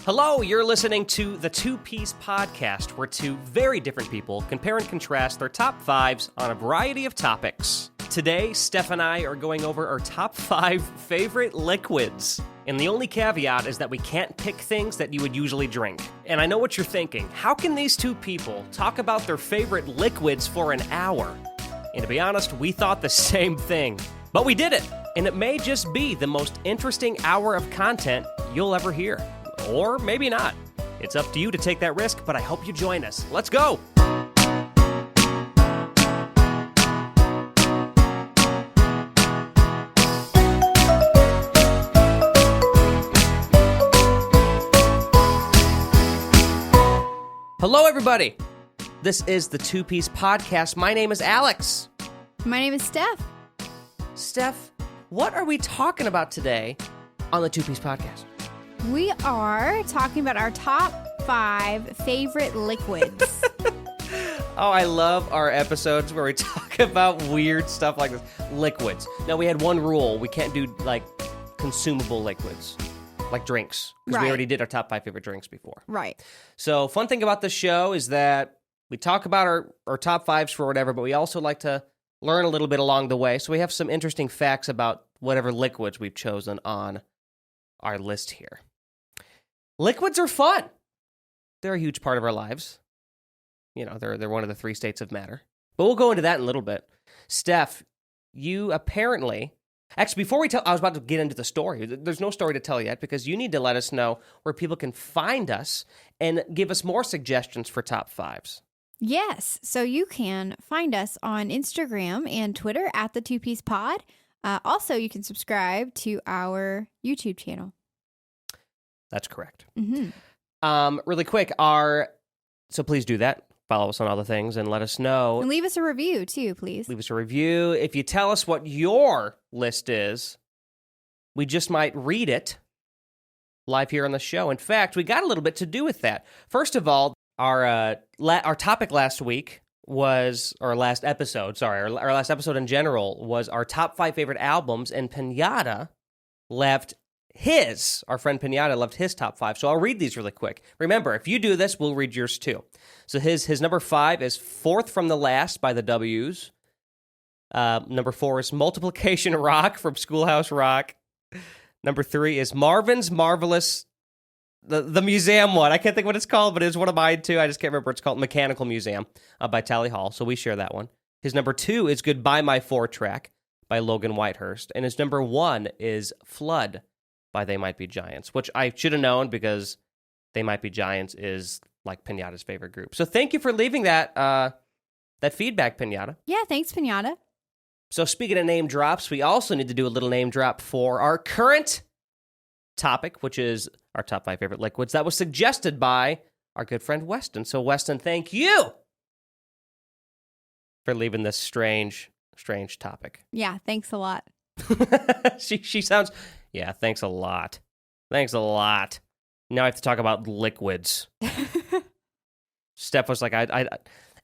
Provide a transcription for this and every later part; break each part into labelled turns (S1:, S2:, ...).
S1: Hello, you're listening to the Two Piece Podcast, where two very different people compare and contrast their top fives on a variety of topics. Today, Steph and I are going over our top 5 favorite liquids. And the only caveat is that we can't pick things that you would usually drink. And I know what you're thinking. How can these two people talk about their favorite liquids for an hour? And to be honest, we thought the same thing. But we did it! And it may just be the most interesting hour of content you'll ever hear. Or maybe not. It's up to you to take that risk, but I hope you join us. Let's go! Hello, everybody. This is the Two Piece Podcast. My name is Alex.
S2: My name is Steph.
S1: Steph, what are we talking about today on the Two Piece Podcast?
S2: We are talking about our top 5 favorite liquids.
S1: Oh, I love our episodes where we talk about weird stuff like this. Liquids. Now, we had one rule. We can't do, consumable liquids, like drinks. Because we already did our top 5 favorite drinks before.
S2: Right.
S1: So, fun thing about this show is that we talk about our top 5s for whatever, but we also like to learn a little bit along the way. So, we have some interesting facts about whatever liquids we've chosen on our list here. Liquids are fun. They're a huge part of our lives. You know, they're one of the 3 states of matter. But we'll go into that in a little bit. Steph, you apparently... Actually, before I was about to get into the story. There's no story to tell yet because you need to let us know where people can find us and give us more suggestions for top 5s.
S2: Yes. So you can find us on Instagram and Twitter at the Two Piece Pod. Also, you can subscribe to our YouTube channel.
S1: That's correct.
S2: Mm-hmm.
S1: Really quick, so please do that. Follow us on all the things and let us know.
S2: And leave us a review, too, please.
S1: Leave us a review. If you tell us what your list is, we just might read it live here on the show. In fact, we got a little bit to do with that. First of all, our topic last week was, or last episode, sorry, our last episode in general was our top 5 favorite albums, and Pinata left our friend Pinata left his top 5. So I'll read these really quick. Remember, if you do this, we'll read yours too. So his number 5 is Fourth from the Last by the W's. Number 4 is Multiplication Rock from Schoolhouse Rock. Number 3 is Marvin's Marvelous, the museum one. I can't think what it's called, but it's one of mine too. I just can't remember. It's called Mechanical Museum by Tally Hall. So we share that one. His number 2 is Goodbye My 4-Track by Logan Whitehurst. And his number 1 is Flood by They Might Be Giants, which I should have known because They Might Be Giants is like Pinata's favorite group. So thank you for leaving that feedback, Pinata.
S2: Yeah, thanks, Pinata.
S1: So speaking of name drops, we also need to do a little name drop for our current topic, which is our top 5 favorite liquids. That was suggested by our good friend Weston. So Weston, thank you for leaving this strange topic.
S2: Yeah, thanks a lot.
S1: She sounds... Yeah, thanks a lot. Thanks a lot. Now I have to talk about liquids. Steph was like,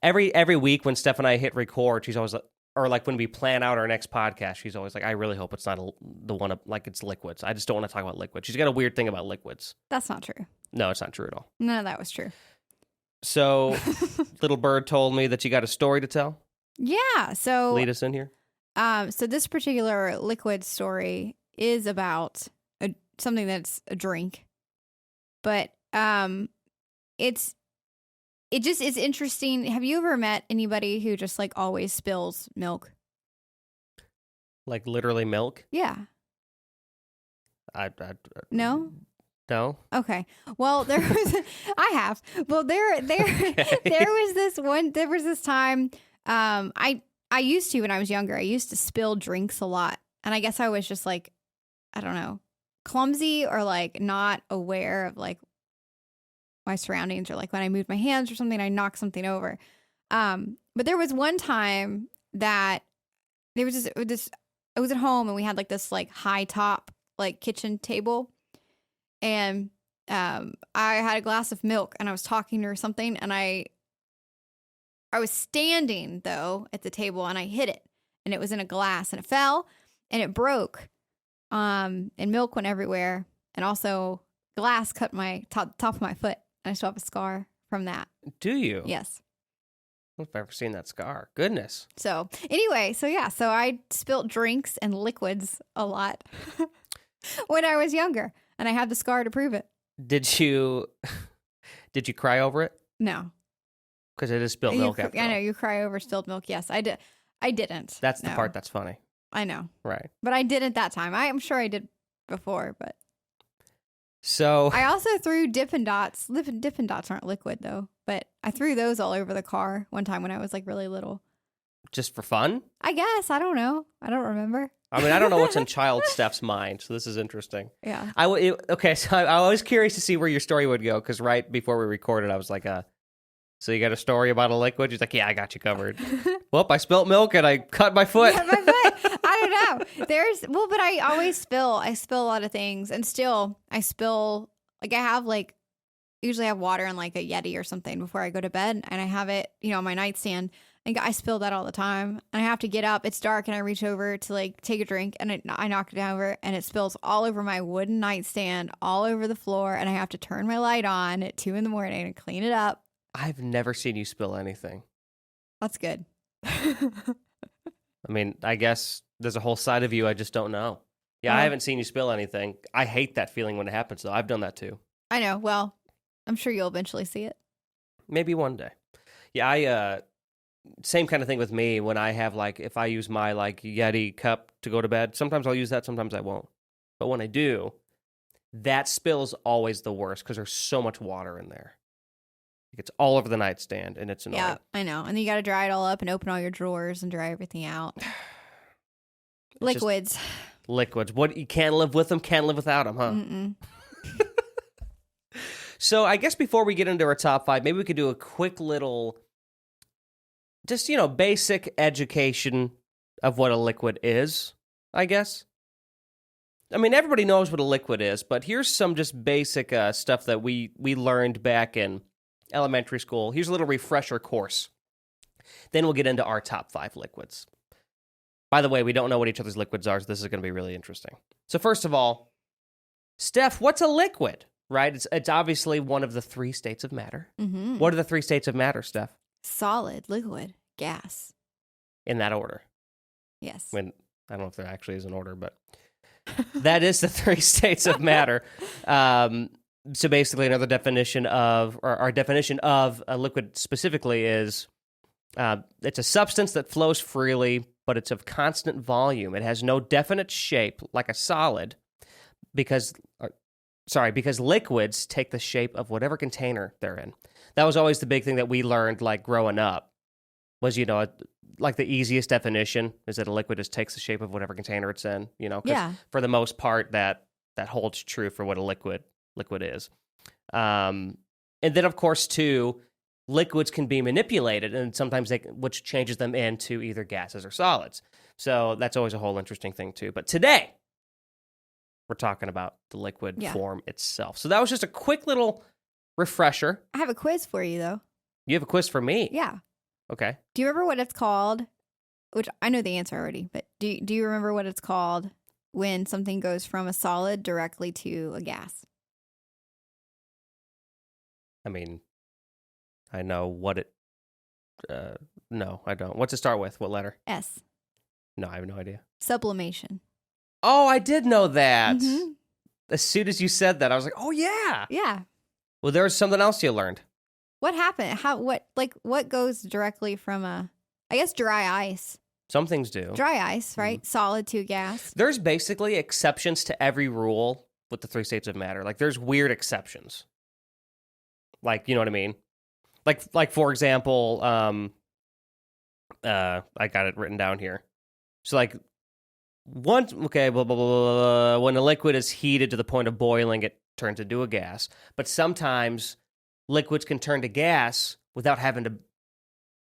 S1: every week when Steph and I hit record, she's always like, or like when we plan out our next podcast, she's always like, I really hope it's not the one of, like it's liquids. I just don't want to talk about liquids. She's got a weird thing about liquids.
S2: That's not true.
S1: No, it's not true at all.
S2: None of that was true.
S1: So, Little Bird told me that you got a story to tell.
S2: Yeah, so... Lead
S1: us in here.
S2: So this particular liquid story is about something that's a drink, but it's interesting. Have you ever met anybody who just like always spills milk?
S1: Like literally milk?
S2: Yeah.
S1: I
S2: no.
S1: No.
S2: Okay. Well, there was. I have. Well, there was this time. I used to when I was younger. I used to spill drinks a lot, and I guess I was just like, I don't know, clumsy or like not aware of like my surroundings, or like when I moved my hands or something, I knocked something over. But there was one time that there was this. I was at home and we had like this like high top like kitchen table, and I had a glass of milk and I was talking to her or something, and I was standing though at the table and I hit it, and it was in a glass and it fell and it broke. And milk went everywhere, and also glass cut my top of my foot. And I still have a scar from that.
S1: Do you?
S2: Yes.
S1: I don't know if I've ever seen that scar. Goodness.
S2: So anyway, so I spilt drinks and liquids a lot when I was younger, and I have the scar to prove it.
S1: Did you cry over it?
S2: No.
S1: Because it is spilled milk after all.
S2: I know, you cry over spilled milk. Yes, I did. I didn't.
S1: That's the part that's funny.
S2: I know.
S1: Right.
S2: But I didn't that time. I'm sure I did before, but.
S1: So.
S2: I also threw Dippin' Dots. Dippin' Dots aren't liquid, though. But I threw those all over the car one time when I was, like, really little.
S1: Just for fun?
S2: I guess. I don't know. I don't remember.
S1: I mean, I don't know what's in child Steph's mind, so this is interesting.
S2: Yeah.
S1: Okay, so I was curious to see where your story would go, because right before we recorded, I was like, so you got a story about a liquid? She's like, yeah, I got you covered. Well, I spilt milk and I cut my foot.
S2: Yeah, my foot. I don't know. But I always spill. I spill a lot of things, and still I spill. Like usually have water in like a Yeti or something before I go to bed, and I have it, on my nightstand. And I spill that all the time. And I have to get up. It's dark, and I reach over to like take a drink, and I knock it over, and it spills all over my wooden nightstand, all over the floor, and I have to turn my light on at 2 a.m. and clean it up.
S1: I've never seen you spill anything.
S2: That's good.
S1: I mean, I guess there's a whole side of you I just don't know. Yeah, I haven't seen you spill anything. I hate that feeling when it happens, though. I've done that too.
S2: I know. Well, I'm sure you'll eventually see it.
S1: Maybe one day. Yeah, same kind of thing with me when I have, like, if I use my, like, Yeti cup to go to bed, sometimes I'll use that, sometimes I won't. But when I do, that spill is always the worst because there's so much water in there. It's all over the nightstand, and it's annoying.
S2: Yeah, I know. And then you got to dry it all up and open all your drawers and dry everything out. Liquids.
S1: Liquids. What, you can't live with them, can't live without them, huh?
S2: Mm-mm.
S1: So I guess before we get into our top 5, maybe we could do a quick little, just, basic education of what a liquid is, I guess. I mean, everybody knows what a liquid is, but here's some just basic stuff that we learned back in elementary school. Here's a little refresher course. Then we'll get into our top 5 liquids. By the way, we don't know what each other's liquids are, so this is going to be really interesting. So first of all, Steph, what's a liquid? Right? It's obviously one of the 3 states of matter.
S2: Mm-hmm.
S1: What are the 3 states of matter, Steph?
S2: Solid, liquid, gas.
S1: In that order.
S2: Yes.
S1: I mean, I don't know if there actually is an order, but that is the 3 states of matter. So basically, another definition of, or our definition of a liquid specifically is, it's a substance that flows freely, but it's of constant volume. It has no definite shape like a solid because liquids take the shape of whatever container they're in. That was always the big thing that we learned, like, growing up, was, like, the easiest definition is that a liquid just takes the shape of whatever container it's in, 'cause
S2: Yeah.
S1: for the most part, that holds true for what a liquid is. And then, of course, too, liquids can be manipulated, and sometimes which changes them into either gases or solids. So that's always a whole interesting thing, too. But today, we're talking about the liquid form itself. So that was just a quick little refresher.
S2: I have a quiz for you, though.
S1: You have a quiz for me?
S2: Yeah.
S1: Okay.
S2: Do you remember what it's called? Which I know the answer already, but do you remember what it's called when something goes from a solid directly to a gas?
S1: I mean, I know what it... no, I don't. What's it start with? What letter?
S2: S.
S1: No, I have no idea.
S2: Sublimation.
S1: Oh, I did know that.
S2: Mm-hmm.
S1: As soon as you said that, I was like, oh, yeah.
S2: Yeah.
S1: Well, there was something else you learned.
S2: What happened? What goes directly from I guess dry ice.
S1: Some things do.
S2: Dry ice, right? Mm-hmm. Solid to gas.
S1: There's basically exceptions to every rule with the 3 states of matter. Like, there's weird exceptions. Like, you know what I mean? Like for example, I got it written down here. So, like, blah, blah, blah, blah, when a liquid is heated to the point of boiling, it turns into a gas. But sometimes liquids can turn to gas without having to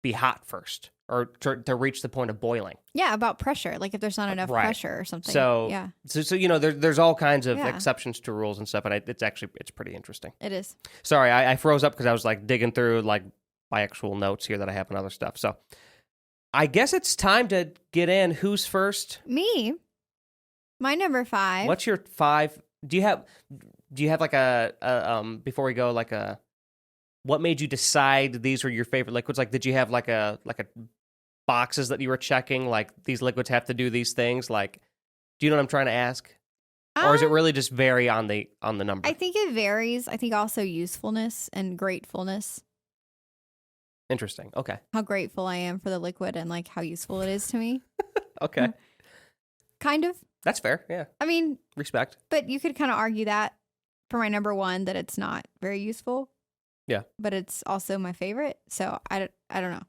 S1: be hot first or to reach the point of boiling.
S2: Yeah, about pressure. Like if there's not enough pressure or something.
S1: So,
S2: yeah.
S1: So there's all kinds of exceptions to rules and stuff, and it's pretty interesting.
S2: It is.
S1: Sorry, I froze up because I was like digging through like my actual notes here that I have and other stuff. So I guess it's time to get in. Who's first?
S2: Me. My number 5.
S1: What's your 5? Do you have... do you have like before we go, like what made you decide these were your favorite liquids? Like, did you have like a boxes that you were checking? Like, these liquids have to do these things. Like, do you know what I'm trying to ask? Or is it really just vary on the number?
S2: I think it varies. I think also usefulness and gratefulness.
S1: Interesting. Okay.
S2: How grateful I am for the liquid and like how useful it is to me.
S1: Okay.
S2: Kind of.
S1: That's fair. Yeah.
S2: I mean,
S1: respect.
S2: But you could kind of argue that for my number one that it's not very useful.
S1: Yeah.
S2: But it's also my favorite. So I don't know.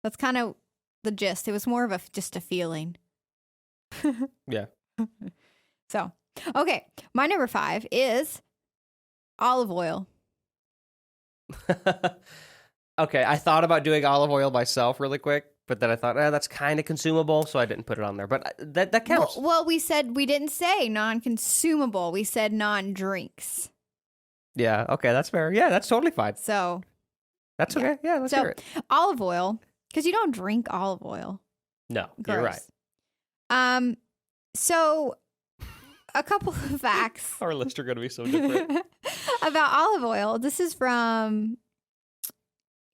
S2: That's kind of the gist. It was more of just a feeling.
S1: Yeah.
S2: So, okay. My number 5 is olive oil.
S1: Okay. I thought about doing olive oil myself really quick, but then I thought, that's kind of consumable, so I didn't put it on there. But that counts.
S2: Well, we didn't say non-consumable. We said non-drinks.
S1: Yeah. Okay. That's fair. Yeah. That's totally fine.
S2: So.
S1: That's okay. Yeah. Let's hear it.
S2: Olive oil, because you don't drink olive oil.
S1: No,
S2: Gross.
S1: you're right.
S2: So a couple of facts.
S1: Our lists are going to be so different.
S2: About olive oil. This is from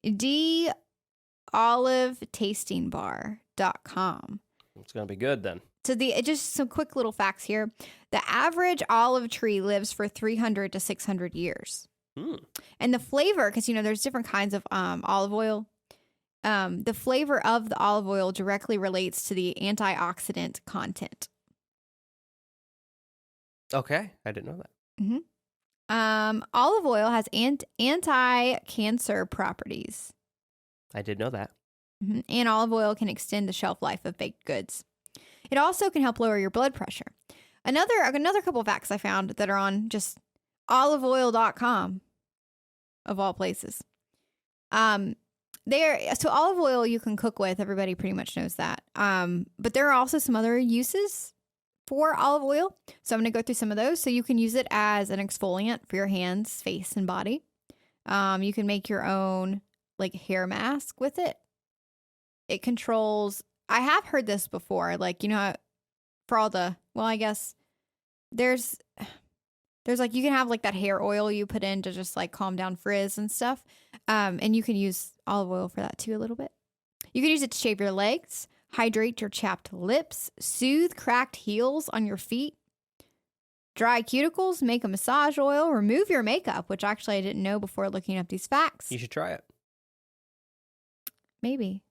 S2: olivetastingbar.com.
S1: It's going to be good then.
S2: So just some quick little facts here. The average olive tree lives for 300 to 600 years. And the flavor, because, there's different kinds of olive oil. The flavor of the olive oil directly relates to the antioxidant content.
S1: Okay. I didn't know that.
S2: Mm-hmm. Olive oil has anti-cancer properties.
S1: I did know that.
S2: Mm-hmm. And olive oil can extend the shelf life of baked goods. It also can help lower your blood pressure. Another couple of facts I found that are on just oliveoil.com, of all places. So olive oil you can cook with. Everybody pretty much knows that. But there are also some other uses for olive oil. So I'm going to go through some of those. So you can use it as an exfoliant for your hands, face, and body. You can make your own like hair mask with it. It controls, I have heard this before, like, for all I guess there's like, you can have like that hair oil you put in to just like calm down frizz and stuff. And you can use olive oil for that too a little bit. You can use it to shave your legs, hydrate your chapped lips, soothe cracked heels on your feet, dry cuticles, make a massage oil, remove your makeup, which actually I didn't know before looking up these facts.
S1: You should try it.
S2: Maybe.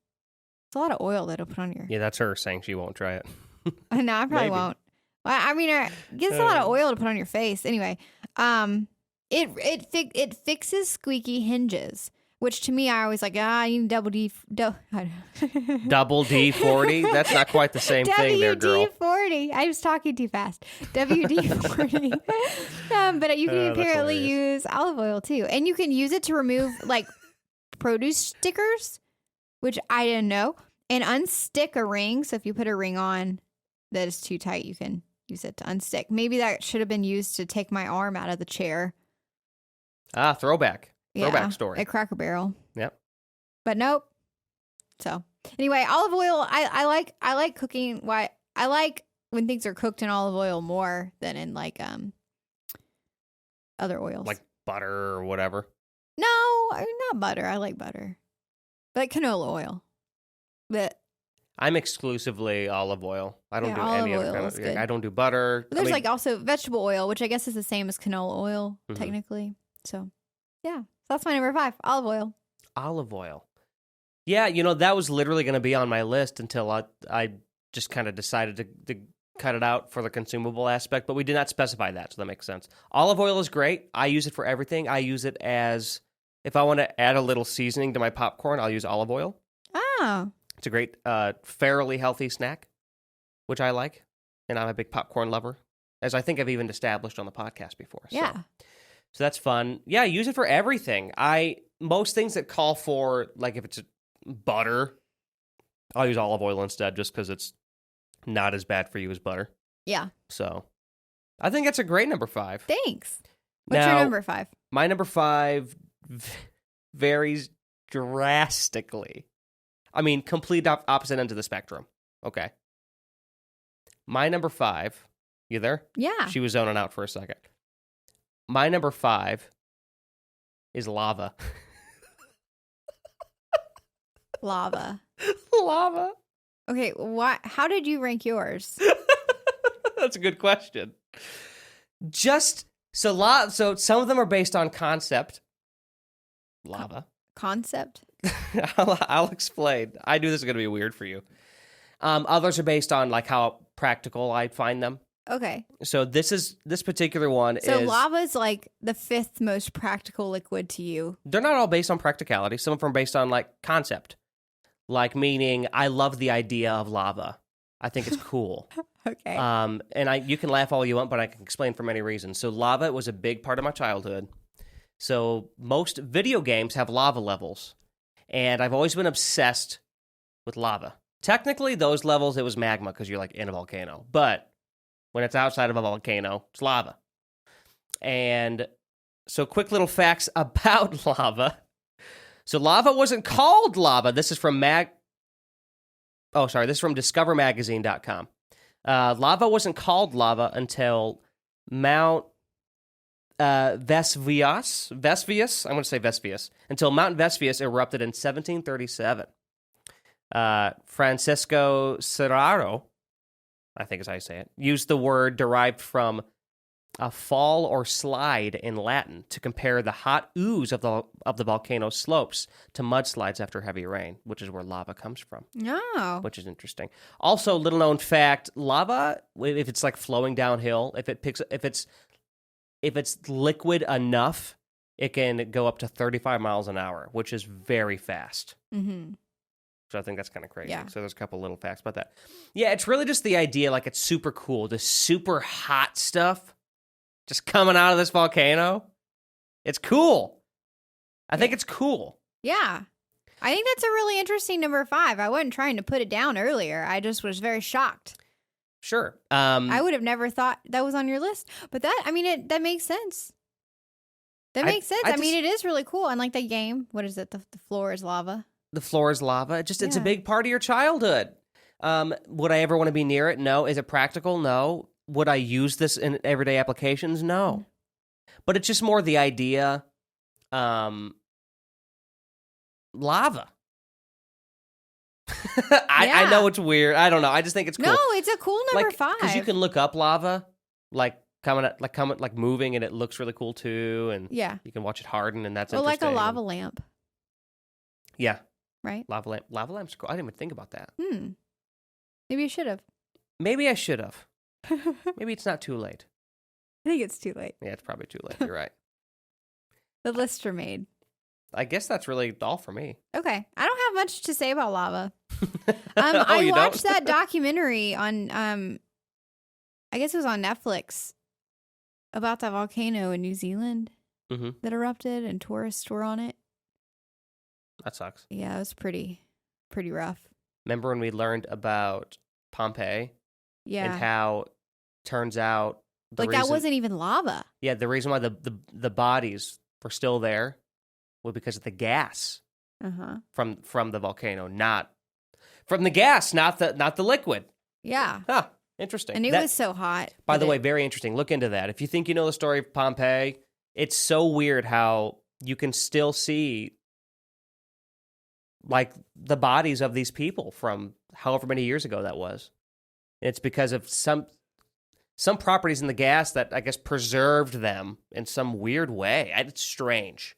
S2: It's a lot of oil that'll put on your...
S1: Yeah, that's her saying she won't try it.
S2: No, I probably won't. Well, I mean, it gets a lot of oil to put on your face. Anyway, it fixes squeaky hinges, which to me, I always like, you need double D.
S1: Double D40? That's not quite the same thing there, girl.
S2: WD-40. I was talking too fast. WD-40. But you can apparently use olive oil too. And you can use it to remove like produce stickers, which I didn't know, and unstick a ring. So if you put a ring on that is too tight, you can use it to unstick. Maybe that should have been used to take my arm out of the chair.
S1: Throwback. Throwback story.
S2: At Cracker Barrel.
S1: Yep.
S2: But nope. So anyway, olive oil, I like cooking. Why I like when things are cooked in olive oil more than in like other oils.
S1: Like butter or whatever.
S2: No, I mean, not butter. I like butter. But canola oil. But
S1: I'm exclusively olive oil. I don't do any other kind of. I don't do butter.
S2: But there's like also vegetable oil, which I guess is the same as canola oil, technically. So, yeah. So that's my number 5, olive oil.
S1: Olive oil. Yeah, that was literally going to be on my list until I just kind of decided to cut it out for the consumable aspect, but we did not specify that, so that makes sense. Olive oil is great. I use it for everything. I use it as, if I want to add a little seasoning to my popcorn, I'll use olive oil.
S2: Oh.
S1: It's a great, fairly healthy snack, which I like, and I'm a big popcorn lover, as I think I've even established on the podcast before.
S2: Yeah.
S1: So that's fun. Yeah, use it for everything. Most things that call for, like if it's butter, I'll use olive oil instead just because it's not as bad for you as butter.
S2: Yeah.
S1: So I think that's a great number 5.
S2: Thanks. What's your number 5?
S1: My number 5 varies drastically. I mean, complete opposite ends of the spectrum. Okay. My number 5, you there?
S2: Yeah.
S1: She was zoning out for a second. my number 5 is lava.
S2: Lava.
S1: Lava.
S2: Okay, how did you rank yours?
S1: That's a good question. So some of them are based on concept. Lava.
S2: Concept?
S1: I'll explain. I knew this was going to be weird for you. Others are based on like how practical I find them.
S2: Okay.
S1: So this particular one
S2: So
S1: is
S2: lava is like the 5th most practical liquid to you.
S1: they're not all based on practicality. Some of them are based on like concept. Like meaning I love the idea of lava. I think it's cool.
S2: Okay.
S1: And you can laugh all you want, but I can explain for many reasons. So lava was a big part of my childhood. So most video games have lava levels, and I've always been obsessed with lava. Technically, those levels, it was magma because you're like in a volcano. But when it's outside of a volcano, it's lava. And so quick little facts about lava. So lava wasn't called lava. This is from discovermagazine.com. Lava wasn't called lava until Mount Vesuvius. I'm going to say Vesuvius. Until Mount Vesuvius erupted in 1737. Francisco Serraro, I think is how you say it, used the word derived from a fall or slide in Latin to compare the hot ooze of the volcano slopes to mudslides after heavy rain, which is where lava comes from.
S2: No.
S1: Which is interesting. Also, little known fact: lava, if it's like flowing downhill, if it's liquid enough, it can go up to 35 miles an hour, which is very fast.
S2: Mm-hmm.
S1: So I think that's kind of crazy.
S2: Yeah.
S1: So there's a couple little facts about that. Yeah, it's really just the idea, like it's super cool. The super hot stuff just coming out of this volcano. It's cool. I think it's cool.
S2: Yeah. I think that's a really interesting number 5. I wasn't trying to put it down earlier. I just was very shocked.
S1: Sure.
S2: I would have never thought that was on your list. But that makes sense. That makes sense. I mean, it is really cool. And like the game, what is it? The floor is lava.
S1: The floor is lava. It's a
S2: Yeah.
S1: big part of your childhood. Would I ever want to be near it? No. Is it practical? No. Would I use this in everyday applications? No. But it's just more the idea. Lava. I know it's weird. I don't know. I just think it's cool.
S2: No, it's a cool number 5.
S1: Because you can look up lava, like moving, and it looks really cool too. And
S2: Yeah.
S1: you can watch it harden, and that's
S2: Well, like
S1: interesting.
S2: a lava lamp,
S1: Yeah,
S2: right?
S1: lava lamp. Lava lamps are cool. I didn't even think about that.
S2: Maybe you should have.
S1: Maybe I should have.
S2: I
S1: Maybe it's not too late.
S2: think it's too late.
S1: Yeah, it's probably too late. You're right.
S2: The lists are made.
S1: I guess that's really all for me.
S2: Okay. I don't have much to say about lava.
S1: Oh,
S2: I
S1: you
S2: watched
S1: don't?
S2: that documentary on, I guess it was on Netflix, about that volcano in New Zealand
S1: Mhm.
S2: that erupted and tourists were on it.
S1: That sucks.
S2: Yeah, it was pretty rough.
S1: Remember when we learned about Pompeii
S2: Yeah.
S1: and how turns out
S2: That wasn't even lava.
S1: Yeah, the reason why the bodies were still there was because of the gas
S2: Uh-huh.
S1: from the volcano, not from the gas, not the liquid.
S2: Yeah.
S1: Huh, interesting.
S2: And it
S1: That-
S2: was so hot.
S1: by
S2: that
S1: the way,
S2: it-
S1: very interesting. Look into that. If you think you know the story of Pompeii, it's so weird how you can still see like the bodies of these people from however many years ago that was. It's because of some properties in the gas that I guess preserved them in some weird way. It's strange.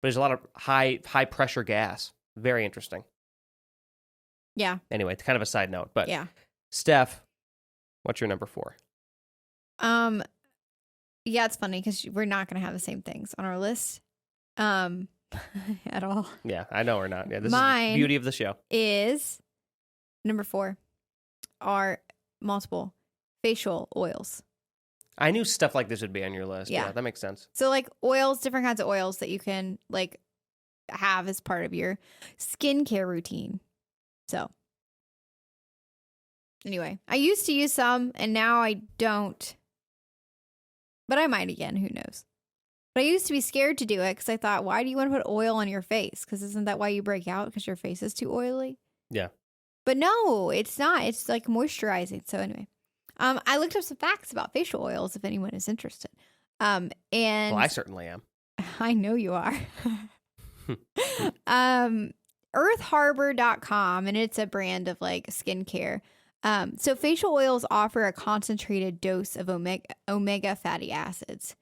S1: But there's a lot of high pressure gas. Very interesting.
S2: Yeah.
S1: Anyway, it's kind of a side note, but
S2: Yeah.
S1: Steph, what's your number 4?
S2: Yeah, it's funny because we're not going to have the same things on our list at all.
S1: Yeah, I know or not. Yeah, this is
S2: Mine
S1: the beauty of the show.
S2: Is number 4 are multiple facial oils.
S1: I knew stuff like this would be on your list.
S2: Yeah.
S1: Yeah, that makes sense.
S2: So like oils, different kinds of oils that you can like have as part of your skincare routine. So anyway, I used to use some and now I don't. But I might again, who knows. But I used to be scared to do it because I thought, why do you want to put oil on your face? Because isn't that why you break out? Because your face is too oily?
S1: Yeah.
S2: But no, it's not. It's like moisturizing. So anyway, I looked up some facts about facial oils if anyone is interested. And
S1: Well, I certainly am.
S2: I know you are. Earthharbor.com, and it's a brand of like skincare. So facial oils offer a concentrated dose of omega fatty acids.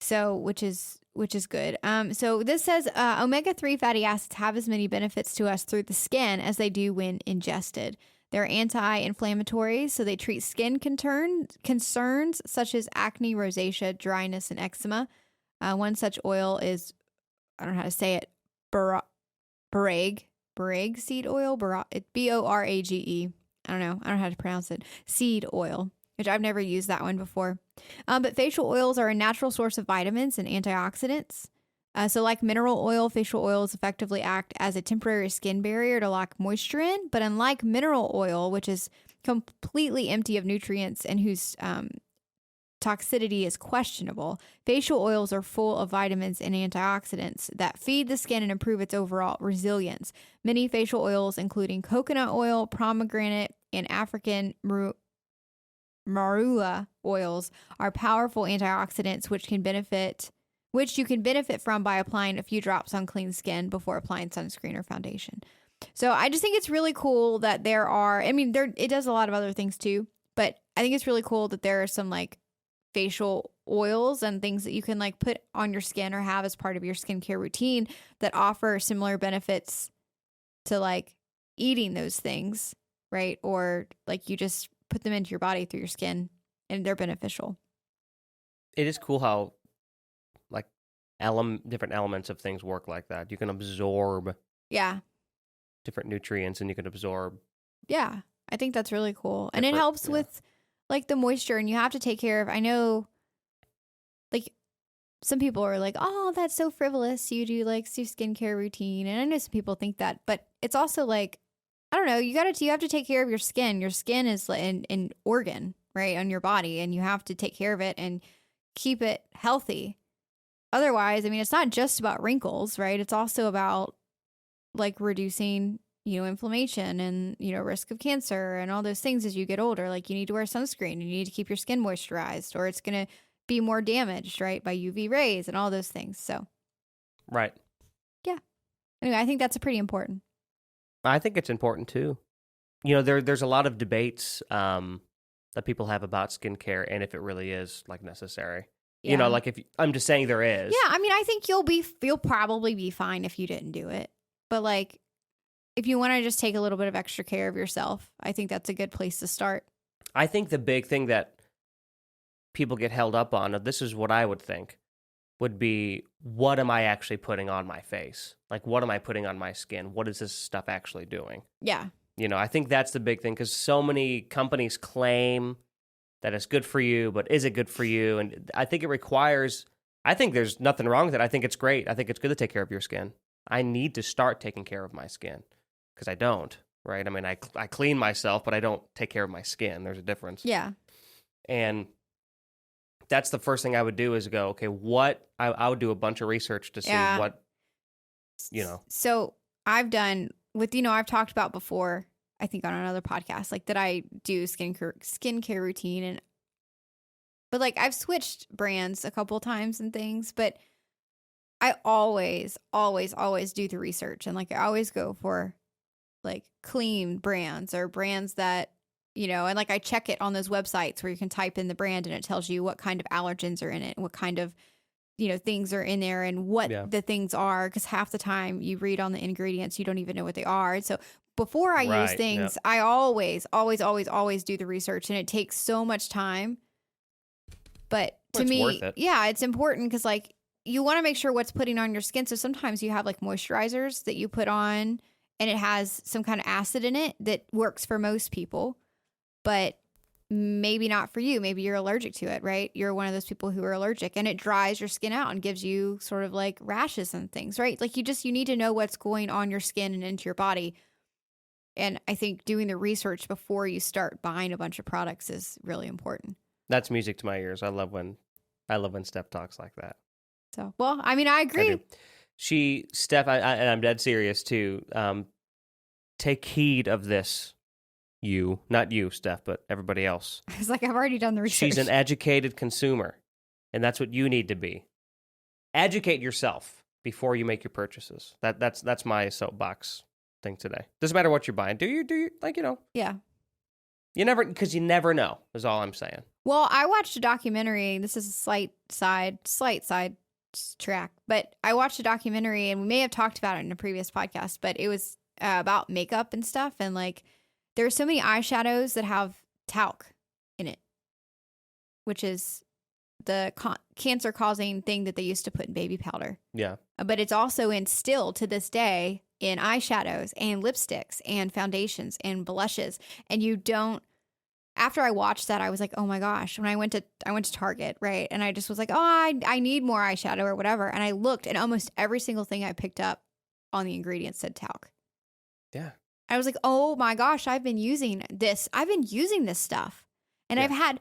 S2: So which is good. So this says omega-3 fatty acids have as many benefits to us through the skin as they do when ingested. They're anti-inflammatory, so they treat skin concerns such as acne, rosacea, dryness, and eczema. One such oil is, I don't know how to say it, Borage seed oil, Borage. I don't know how to pronounce it. Seed oil, which I've never used that one before. But facial oils are a natural source of vitamins and antioxidants. So like mineral oil, facial oils effectively act as a temporary skin barrier to lock moisture in. But unlike mineral oil, which is completely empty of nutrients and whose toxicity is questionable, facial oils are full of vitamins and antioxidants that feed the skin and improve its overall resilience. Many facial oils, including coconut oil, pomegranate, and African marula oils, are powerful antioxidants which you can benefit from by applying a few drops on clean skin before applying sunscreen or foundation. So I just think it's really cool that it does a lot of other things too, but I think it's really cool that there are some like facial oils and things that you can like put on your skin or have as part of your skincare routine that offer similar benefits to like eating those things, right? Or like you just put them into your body through your skin and they're beneficial.
S1: It is cool how like different elements of things work like that. You can absorb different nutrients and you can absorb.
S2: Yeah, I think that's really cool. And it helps with like the moisture, and you have to take care of, I know like some people are like, oh, that's so frivolous. You do like your skincare routine. And I know some people think that, but it's also like, I don't know, you have to take care of your skin. Your skin is an organ, right, on your body, and you have to take care of it and keep it healthy. Otherwise, I mean, it's not just about wrinkles, right? It's also about like reducing, inflammation and, risk of cancer and all those things as you get older. Like you need to wear sunscreen, you need to keep your skin moisturized, or it's going to be more damaged, right, by UV rays and all those things. So,
S1: right.
S2: Yeah. Anyway, I think that's pretty important.
S1: I think it's important too. There's a lot of debates that people have about skincare and if it really is like necessary.
S2: Yeah.
S1: Like I'm just saying there is.
S2: Yeah, I mean, I think you'll probably be fine if you didn't do it. But like, if you want to just take a little bit of extra care of yourself, I think that's a good place to start.
S1: I think the big thing that people get held up on, this is what I would think, would be, what am I actually putting on my face? Like, what am I putting on my skin? What is this stuff actually doing?
S2: Yeah.
S1: I think that's the big thing, because so many companies claim that it's good for you, but is it good for you? And I think I think there's nothing wrong with it. I think it's great. I think it's good to take care of your skin. I need to start taking care of my skin because I don't, right? I mean, I clean myself, but I don't take care of my skin. There's a difference.
S2: Yeah.
S1: And that's the first thing I would do is go, okay, I would do a bunch of research to see what.
S2: So I've done I've talked about before, I think on another podcast, like that I do skincare routine, but like I've switched brands a couple times and things, but I always do the research, and like I always go for like clean brands or brands that, and like I check it on those websites where you can type in the brand and it tells you what kind of allergens are in it, what kind of, things are in there and what the things are. Because half the time you read on the ingredients, you don't even know what they are. And so before I use things, I always do the research, and it takes so much time. But to me,
S1: worth it.
S2: Yeah, it's important because like you want to make sure what's putting on your skin. So sometimes you have like moisturizers that you put on and it has some kind of acid in it that works for most people, but maybe not for you. Maybe you're allergic to it, right? You're one of those people who are allergic, and it dries your skin out and gives you sort of like rashes and things, right? Like you need to know what's going on your skin and into your body. And I think doing the research before you start buying a bunch of products is really important.
S1: That's music to my ears. I love when Steph talks like that.
S2: So, well, I mean, I agree.
S1: Steph, and I'm dead serious too. Take heed of this. Not you, Steph, but everybody else.
S2: I was like, I've already done the research.
S1: She's an educated consumer. And that's what you need to be. Educate yourself before you make your purchases. That's my soapbox thing today. Doesn't matter what you're buying. Do you like,
S2: Yeah.
S1: you never know is all I'm saying.
S2: Well, I watched a documentary. This is a slight side track, but I watched a documentary, and we may have talked about it in a previous podcast, but it was about makeup and stuff. And like, there are so many eyeshadows that have talc in it, which is the cancer causing thing that they used to put in baby powder.
S1: Yeah.
S2: But it's also still to this day in eyeshadows and lipsticks and foundations and blushes. And after I watched that, I was like, oh my gosh. When I went to Target, right? And I just was like, oh, I need more eyeshadow or whatever. And I looked, and almost every single thing I picked up on the ingredients said talc.
S1: Yeah.
S2: I was like, oh my gosh, I've been using this stuff. And I've had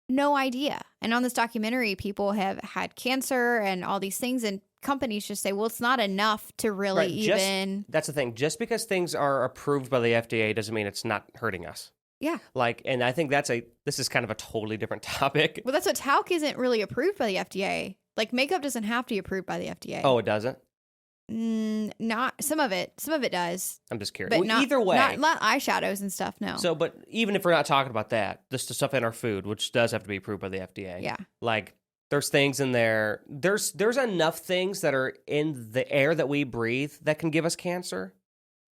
S2: no idea. And on this documentary, people have had cancer and all these things, and companies just say, well, it's not enough to really
S1: That's the thing. Just because things are approved by the FDA doesn't mean it's not hurting us.
S2: Yeah.
S1: And I think this is kind of a totally different topic.
S2: Well, that's what talc isn't really approved by the FDA. Like, makeup doesn't have to be approved by the FDA.
S1: Oh, it doesn't?
S2: Not some of it. Some of it does.
S1: I'm just curious.
S2: But
S1: either way.
S2: Not eyeshadows and stuff, no.
S1: So, but even if we're not talking about that, just the stuff in our food, which does have to be approved by the FDA.
S2: Yeah.
S1: Like, there's things in there. There's enough things that are in the air that we breathe that can give us cancer.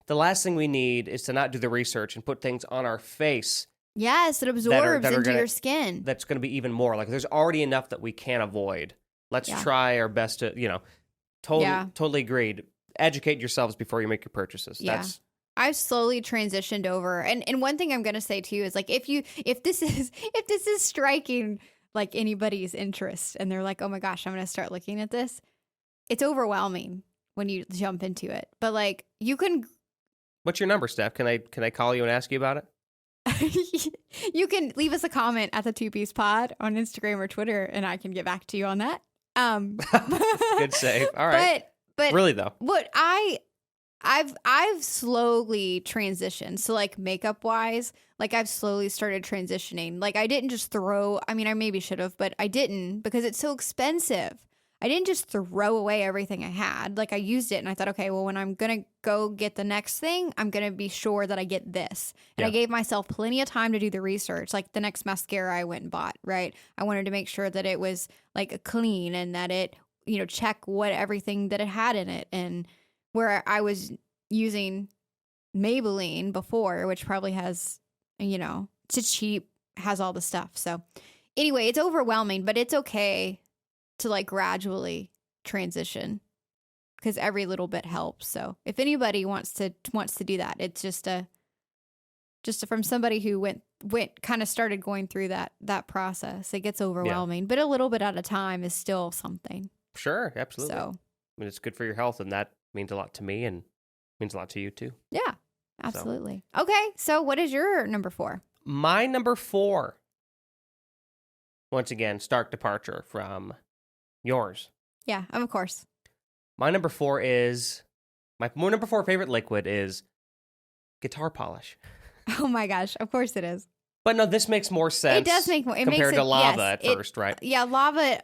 S1: The last thing we need is to not do the research and put things on our face.
S2: Yes, it absorbs into your skin.
S1: That's going to be even more. Like, there's already enough that we can't avoid. Let's try our best to, totally agreed. Educate yourselves before you make your purchases.
S2: Yeah. I've slowly transitioned over. And one thing I'm going to say too is, like, if this is striking like anybody's interest and they're like, oh my gosh, I'm going to start looking at this, it's overwhelming when you jump into it. But like, you can.
S1: What's your number, Steph? Can I call you and ask you about it?
S2: You can leave us a comment at the 2-Piece Pod on Instagram or Twitter, and I can get back to you on that.
S1: Good save. All right.
S2: But
S1: really though,
S2: what I've slowly transitioned. So like, makeup wise, like, I've slowly started transitioning. Like, I didn't just I maybe should have, but I didn't, because it's so expensive. I didn't just throw away everything I had. Like, I used it, and I thought, okay, well, when I'm going to go get the next thing, I'm going to be sure that I get this. And I gave myself plenty of time to do the research. Like, the next mascara I went and bought, right? I wanted to make sure that it was like clean and that it, check what everything that it had in it. And where I was using Maybelline before, which probably has, it's cheap, has all the stuff. So anyway, it's overwhelming, but it's okay to like gradually transition, because every little bit helps. So if anybody wants to do that, it's just from somebody who went kind of started going through that process. It gets overwhelming, but a little bit at a time is still something.
S1: Sure, absolutely.
S2: So,
S1: I mean, it's good for your health, and that means a lot to me and means a lot to you too.
S2: Yeah, absolutely. So. Okay, so what is your number 4?
S1: My number 4, once again, stark departure from yours.
S2: Yeah, of course.
S1: My number 4 is, my number 4 favorite liquid is guitar polish.
S2: Oh my gosh, of course it is.
S1: But no, this makes more sense.
S2: It does make more.
S1: Compared to lava at first, right?
S2: Yeah, lava.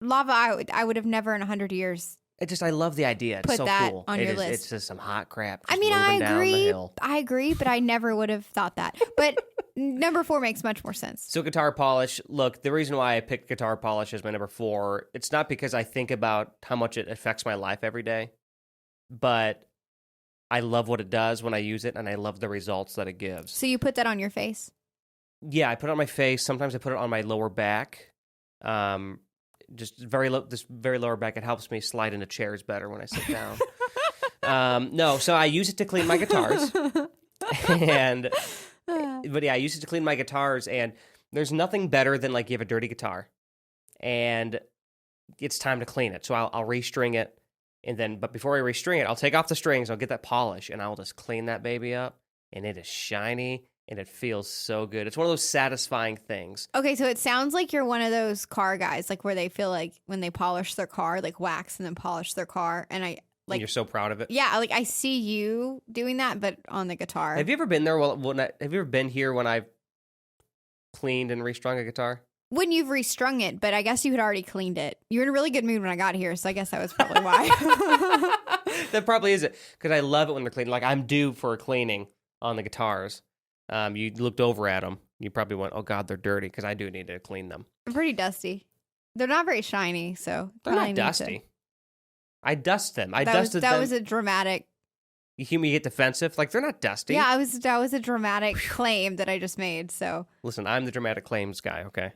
S2: I would have never in 100 years.
S1: I love the idea. It's
S2: put
S1: so
S2: that
S1: cool.
S2: on your list.
S1: It's just some hot crap.
S2: I mean, I agree.
S1: I
S2: agree, but I never would have thought that. But number 4 makes much more sense.
S1: So guitar polish. Look, the reason why I picked guitar polish as my number 4, it's not because I think about how much it affects my life every day, but I love what it does when I use it, and I love the results that it gives.
S2: So you put that on your face?
S1: Yeah, I put it on my face. Sometimes I put it on my lower back. Just very lower back. It helps me slide into chairs better when I sit down. No, so I use it to clean my guitars. But yeah, I use it to clean my guitars, and there's nothing better than, like, you have a dirty guitar, and it's time to clean it. So I'll restring it, but before I restring it, I'll take off the strings, I'll get that polish, and I'll just clean that baby up, and it is shiny, and it feels so good. It's one of those satisfying things.
S2: Okay, so it sounds like you're one of those car guys, like, where they feel like when they polish their car, like wax and then polish their car, and and
S1: you're so proud of it.
S2: Yeah, like, I see you doing that, but on the guitar.
S1: Have you ever been there? Have you ever been here when I've cleaned and restrung a guitar?
S2: when you've restrung it, but I guess you had already cleaned it. You were in a really good mood when I got here, so I guess that was probably why.
S1: That probably is it, because I love it when they're clean. Like, I'm due for a cleaning on the guitars. You looked over at them. You probably went, oh, God, they're dirty, because I do need to clean them.
S2: They're pretty dusty. They're not very shiny, so...
S1: They're not dusty. I dust them. I dusted them.
S2: That was a dramatic...
S1: You hear me get defensive? Like, they're not dusty.
S2: Yeah, that was a dramatic claim that I just made, so...
S1: Listen, I'm the dramatic claims guy, okay?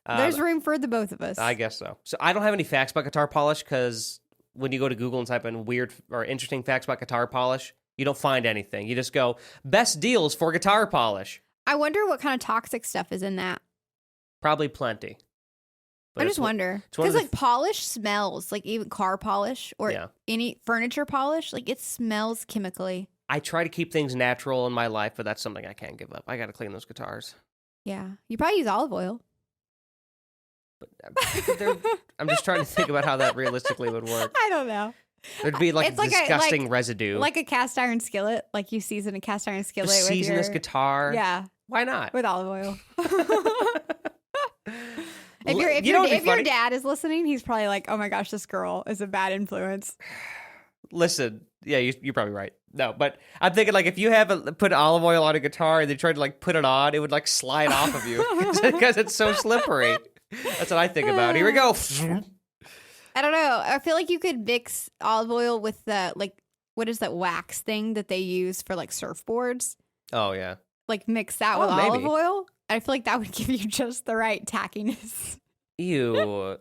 S2: There's room for the both of us.
S1: I guess so. So I don't have any facts about guitar polish, because when you go to Google and type in weird or interesting facts about guitar polish, you don't find anything. You just go, best deals for guitar polish.
S2: I wonder what kind of toxic stuff is in that.
S1: Probably plenty. But
S2: I just wonder. Because, like, polish smells. Like, even car polish or any furniture polish. Like, it smells chemically.
S1: I try to keep things natural in my life, but that's something I can't give up. I got to clean those guitars.
S2: Yeah. You probably use olive oil.
S1: But I'm just trying to think about how that realistically would work.
S2: I don't know.
S1: There'd be like disgusting residue.
S2: Like a cast iron skillet. Like you season a cast iron skillet with
S1: season this guitar.
S2: Yeah.
S1: Why not?
S2: With olive oil. If your dad is listening, he's probably like, oh my gosh, this girl is a bad influence.
S1: Listen, yeah, you're probably right. No, but I'm thinking, like, if you put olive oil on a guitar and they tried to, like, put it on, it would, like, slide off of you because it's so slippery. That's what I think about. Here we go.
S2: I don't know. I feel like you could mix olive oil with the, like, what is that wax thing that they use for, like, surfboards?
S1: Oh, yeah.
S2: Like, mix that with olive oil? I feel like that would give you just the right tackiness.
S1: Ew.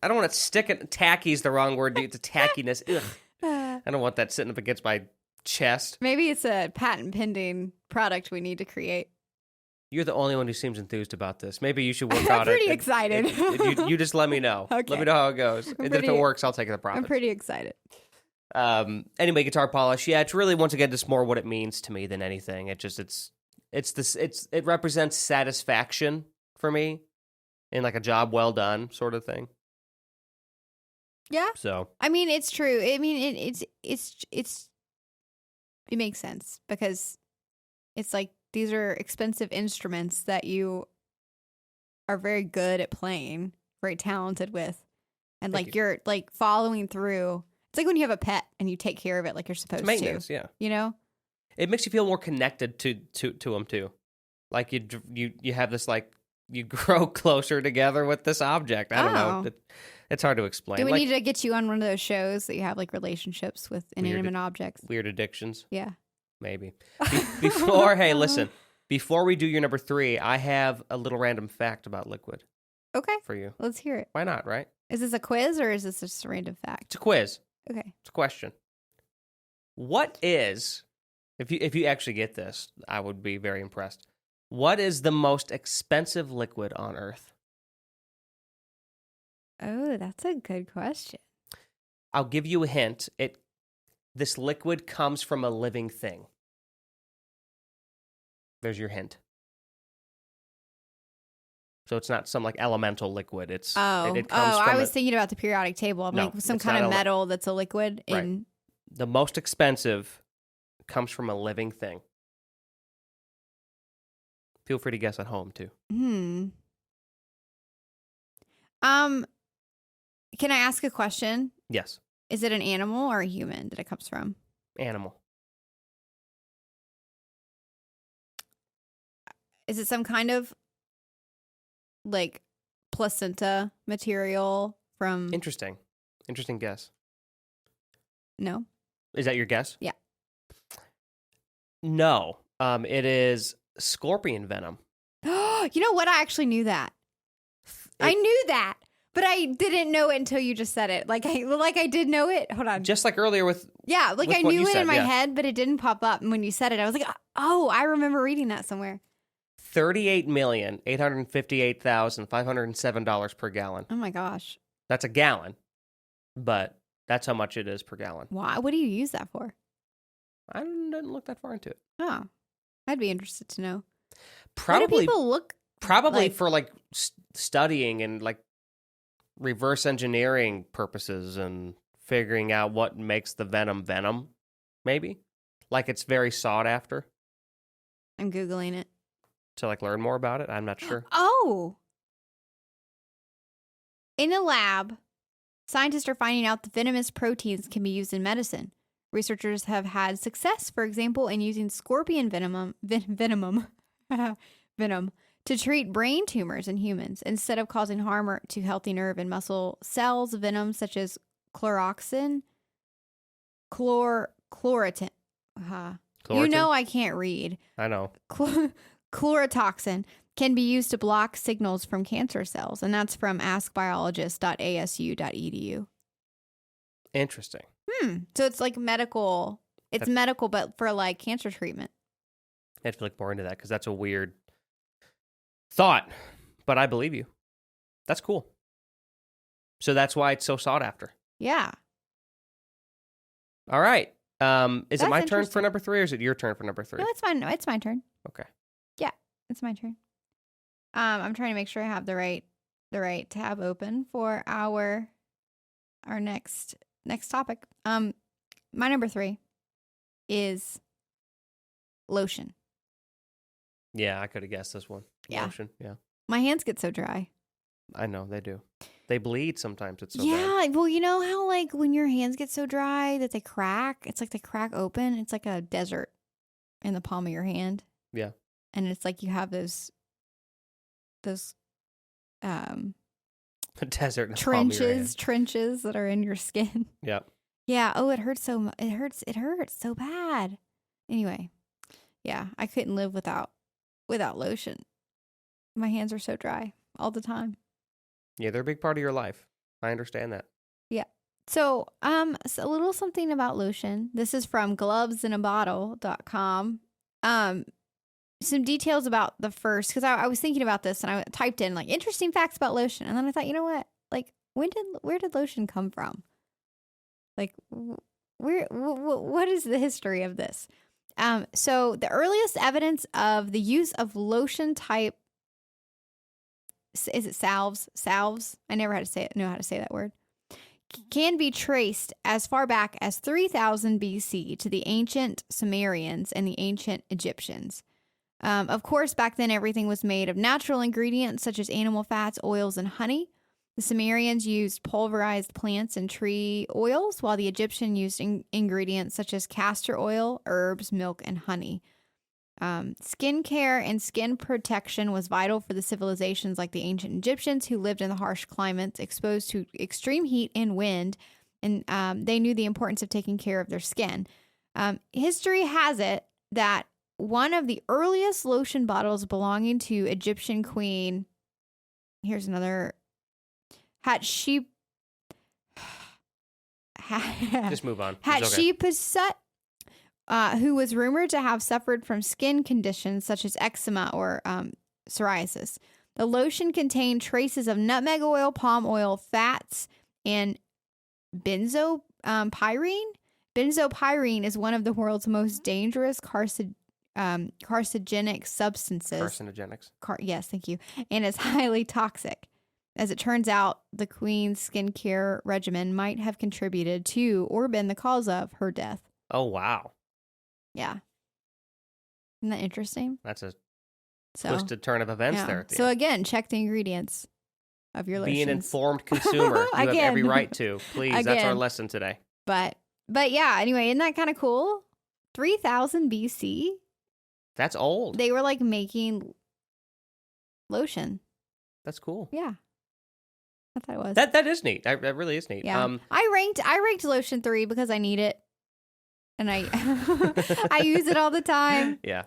S1: I don't want to stick it. Tacky's the wrong word. It's a tackiness. Ugh. I don't want that sitting up against my chest.
S2: Maybe it's a patent pending product we need to create.
S1: You're the only one who seems enthused about this. Maybe you should work on it.
S2: I'm pretty excited.
S1: You just let me know.
S2: Okay.
S1: Let me know how it goes. And if it works, I'll take the profits.
S2: I'm pretty excited.
S1: Anyway, guitar polish. Yeah, it's really, once again, just more what it means to me than anything. It represents satisfaction for me in, like, a job well done sort of thing.
S2: Yeah.
S1: So
S2: I mean, it's true. I mean, it makes sense because it's like these are expensive instruments that you are very good at playing, very talented with, and like you're like following through. It's like when you have a pet and you take care of it like you're supposed
S1: maintenance,
S2: to.
S1: Yeah.
S2: You know,
S1: it makes you feel more connected to them too. Like you have this, like, you grow closer together with this object. I don't know. It's hard to explain.
S2: Do we need to get you on one of those shows that you have, like, relationships with inanimate objects?
S1: Weird addictions?
S2: Yeah.
S1: Maybe. Hey, listen. Before we do your number 3, I have a little random fact about liquid.
S2: Okay.
S1: For you.
S2: Let's hear it.
S1: Why not, right?
S2: Is this a quiz or is this just a random fact?
S1: It's a quiz.
S2: Okay.
S1: It's a question. What is, if you actually get this, I would be very impressed. What is the most expensive liquid on Earth?
S2: Oh, that's a good question.
S1: I'll give you a hint. This liquid comes from a living thing. There's your hint. So it's not some, like, elemental liquid. It comes from
S2: I was thinking about the periodic table. I'm like some kind of metal that's a liquid.
S1: Right. The most expensive comes from a living thing. Feel free to guess at home too.
S2: Can I ask a question?
S1: Yes.
S2: Is it an animal or a human that it comes from?
S1: Animal.
S2: Is it some kind of, like, placenta material from...
S1: Interesting guess.
S2: No.
S1: Is that your guess?
S2: Yeah.
S1: No. It is scorpion venom.
S2: You know what? I actually knew that. I knew that, but I didn't know it until you just said it. Like I did know it. Hold on.
S1: Just like earlier with...
S2: Yeah, like I knew it in my head, but it didn't pop up. And when you said it, I was like, oh, I remember reading that somewhere.
S1: $38,858,507 per gallon.
S2: Oh my gosh.
S1: That's a gallon, but that's how much it is per gallon.
S2: Why? What do you use that for?
S1: I didn't look that far into it.
S2: Oh, I'd be interested to know.
S1: Probably,
S2: what do people look
S1: probably
S2: like?
S1: For, like, studying and, like, reverse engineering purposes and figuring out what makes the venom, maybe. Like, it's very sought after.
S2: I'm Googling it.
S1: To, like, learn more about it? I'm not sure.
S2: Oh. In a lab, scientists are finding out that venomous proteins can be used in medicine. Researchers have had success, for example, in using scorpion venom to treat brain tumors in humans. Instead of causing harm to healthy nerve and muscle cells, venom such as chlorotin. You know I can't read.
S1: I know.
S2: Chlorotoxin can be used to block signals from cancer cells, and that's from askbiologist.asu.edu.
S1: Interesting.
S2: So it's like medical. It's medical, but for like cancer treatment.
S1: I have to look more into that because that's a weird thought, but I believe you. That's cool. So that's why it's so sought after.
S2: Yeah.
S1: All right. Is it my turn for
S2: interesting.
S1: number 3 or is it your turn for number 3?
S2: No, it's fine. No, it's my turn.
S1: Okay.
S2: Yeah, it's my turn. I'm trying to make sure I have the right tab open for our next topic. My number 3 is lotion.
S1: Yeah, I could have guessed this one.
S2: Yeah.
S1: Lotion. Yeah.
S2: My hands get so dry.
S1: I know they do. They bleed sometimes. It's so
S2: yeah,
S1: bad.
S2: well, you know how like when your hands get so dry that they crack? It's like they crack open. It's like a desert in the palm of your hand.
S1: Yeah.
S2: And it's like you have those
S1: A desert in the palm of your hand.
S2: trenches that are in your skin.
S1: Yeah.
S2: Yeah. Oh, it hurts so much. It hurts so bad. Anyway, yeah, I couldn't live without lotion. My hands are so dry all the time.
S1: Yeah, they're a big part of your life. I understand that.
S2: Yeah. So, a little something about lotion. This is from glovesinabottle.com. Some details about the first, because I was thinking about this and I typed in like interesting facts about lotion. And then I thought, you know what? Like, where did lotion come from? Like, what is the history of this? So the earliest evidence of the use of lotion type, is it salves? I never know how to say that word. Can be traced as far back as 3000 BC to the ancient Sumerians and the ancient Egyptians. Of course, back then everything was made of natural ingredients such as animal fats, oils, and honey. The Sumerians used pulverized plants and tree oils, while the Egyptian used ingredients such as castor oil, herbs, milk, and honey. Skin care and skin protection was vital for the civilizations like the ancient Egyptians, who lived in the harsh climates exposed to extreme heat and wind, and they knew the importance of taking care of their skin. History has it that one of the earliest lotion bottles belonging to Egyptian queen, here's another,
S1: Just move on.
S2: Hatshepsut, who was rumored to have suffered from skin conditions such as eczema or psoriasis. The lotion contained traces of nutmeg oil, palm oil, fats, and benzopyrene. Benzopyrene is one of the world's most dangerous carcinogenic substances.
S1: Carcinogenics.
S2: Yes, thank you. And is highly toxic. As it turns out, the queen's skincare regimen might have contributed to or been the cause of her death.
S1: Oh, wow.
S2: Yeah. Isn't that interesting?
S1: That's a twisted turn of events there.
S2: So again, check the ingredients of your lotions.
S1: Be an informed consumer. You have every right to. Please, that's our lesson today.
S2: But yeah, anyway, isn't that kind of cool? 3000 BC?
S1: That's old.
S2: They were like making lotion.
S1: That's cool.
S2: Yeah. I thought it was.
S1: That is neat. That really is neat.
S2: Yeah. I ranked lotion 3 because I need it. And I I use it all the time.
S1: Yeah.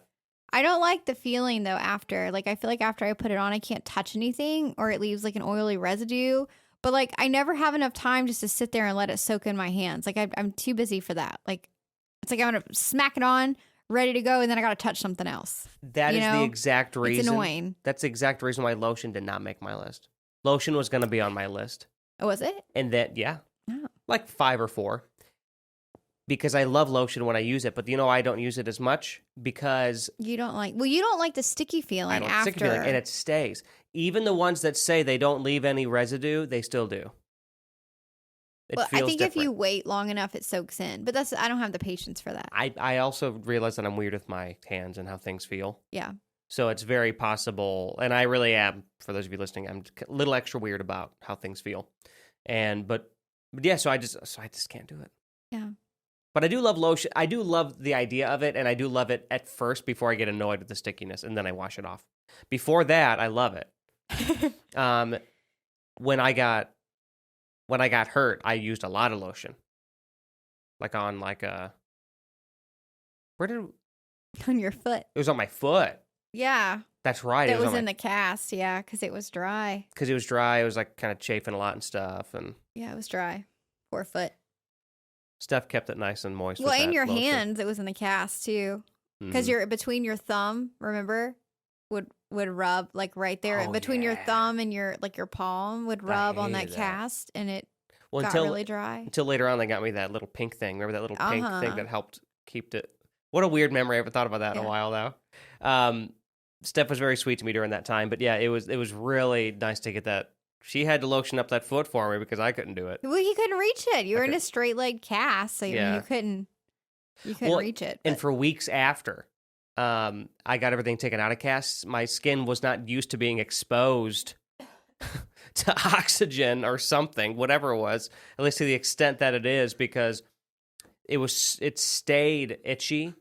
S2: I don't like the feeling though after. Like I feel like after I put it on, I can't touch anything or it leaves like an oily residue. But like I never have enough time just to sit there and let it soak in my hands. Like I'm too busy for that. Like it's like I'm gonna smack it on, ready to go, and then I gotta touch something else.
S1: That is the exact reason.
S2: It's annoying.
S1: That's the exact reason why lotion did not make my list. Lotion was gonna be on my list.
S2: Oh, was it?
S1: And that, yeah.
S2: Oh.
S1: Like 5 or 4. Because I love lotion when I use it, but I don't use it as much because
S2: you don't like the sticky feeling. I don't after.
S1: Sticky feeling, and it stays. Even the ones that say they don't leave any residue, they still do.
S2: I think different. If you wait long enough, it soaks in. But I don't have the patience for that.
S1: I also realize that I'm weird with my hands and how things feel.
S2: Yeah.
S1: So it's very possible, and I really am, for those of you listening, I'm a little extra weird about how things feel. But yeah, so I just can't do it.
S2: Yeah.
S1: But I do love lotion. I do love the idea of it, and I do love it at first before I get annoyed with the stickiness, and then I wash it off. Before that, I love it. When I got hurt, I used a lot of lotion. Like on where did
S2: On your foot.
S1: it was on my foot.
S2: Yeah.
S1: That's right.
S2: It
S1: It was
S2: was
S1: on
S2: in the cast, yeah, because it was dry.
S1: because it was dry. It was like kind of chafing a lot and stuff, and
S2: Yeah, it was dry. Poor foot.
S1: Steph kept it nice and moist.
S2: Well,
S1: with
S2: in
S1: that
S2: your
S1: lotion.
S2: hands, it was in the cast too. Because
S1: Mhm.
S2: you're between your thumb, remember, would rub like right there
S1: Oh,
S2: between your
S1: yeah.
S2: thumb and your palm would rub on that
S1: hated that.
S2: cast, and it
S1: Well,
S2: got really dry.
S1: until later on, they got me that little pink thing. Remember that little pink thing
S2: Uh-huh.
S1: that helped keep it. What a weird memory. I haven't thought about that in a
S2: Yeah.
S1: while now. Steph was very sweet to me during that time, but yeah, it was really nice to get that. She had to lotion up that foot for me because I couldn't do it.
S2: Well, you couldn't reach it. You
S1: I
S2: were in
S1: could-
S2: a straight leg cast, so
S1: Yeah.
S2: you couldn't
S1: Well,
S2: reach it.
S1: And
S2: but-
S1: for weeks after, I got everything taken out of casts. My skin was not used to being exposed to oxygen or something, whatever it was, at least to the extent that it is, because it stayed itchy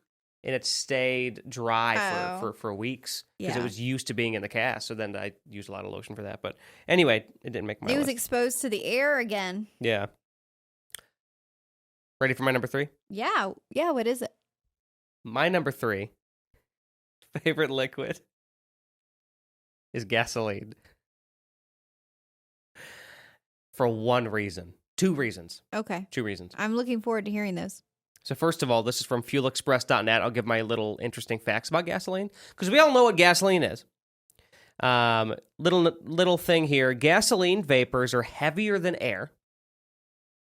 S1: and it stayed dry for weeks because it
S2: Yeah.
S1: was used to being in the cast. So then I used a lot of lotion for that. But anyway, it didn't make my
S2: it was
S1: list.
S2: exposed to the air again.
S1: Yeah. Ready for my number 3?
S2: Yeah. Yeah. What is it?
S1: My number 3 favorite liquid is gasoline. For one reason. 2 reasons.
S2: Okay.
S1: 2 reasons.
S2: I'm looking forward to hearing those.
S1: So first of all, this is from fuelexpress.net. I'll give my little interesting facts about gasoline because we all know what gasoline is. Little thing here. Gasoline vapors are heavier than air,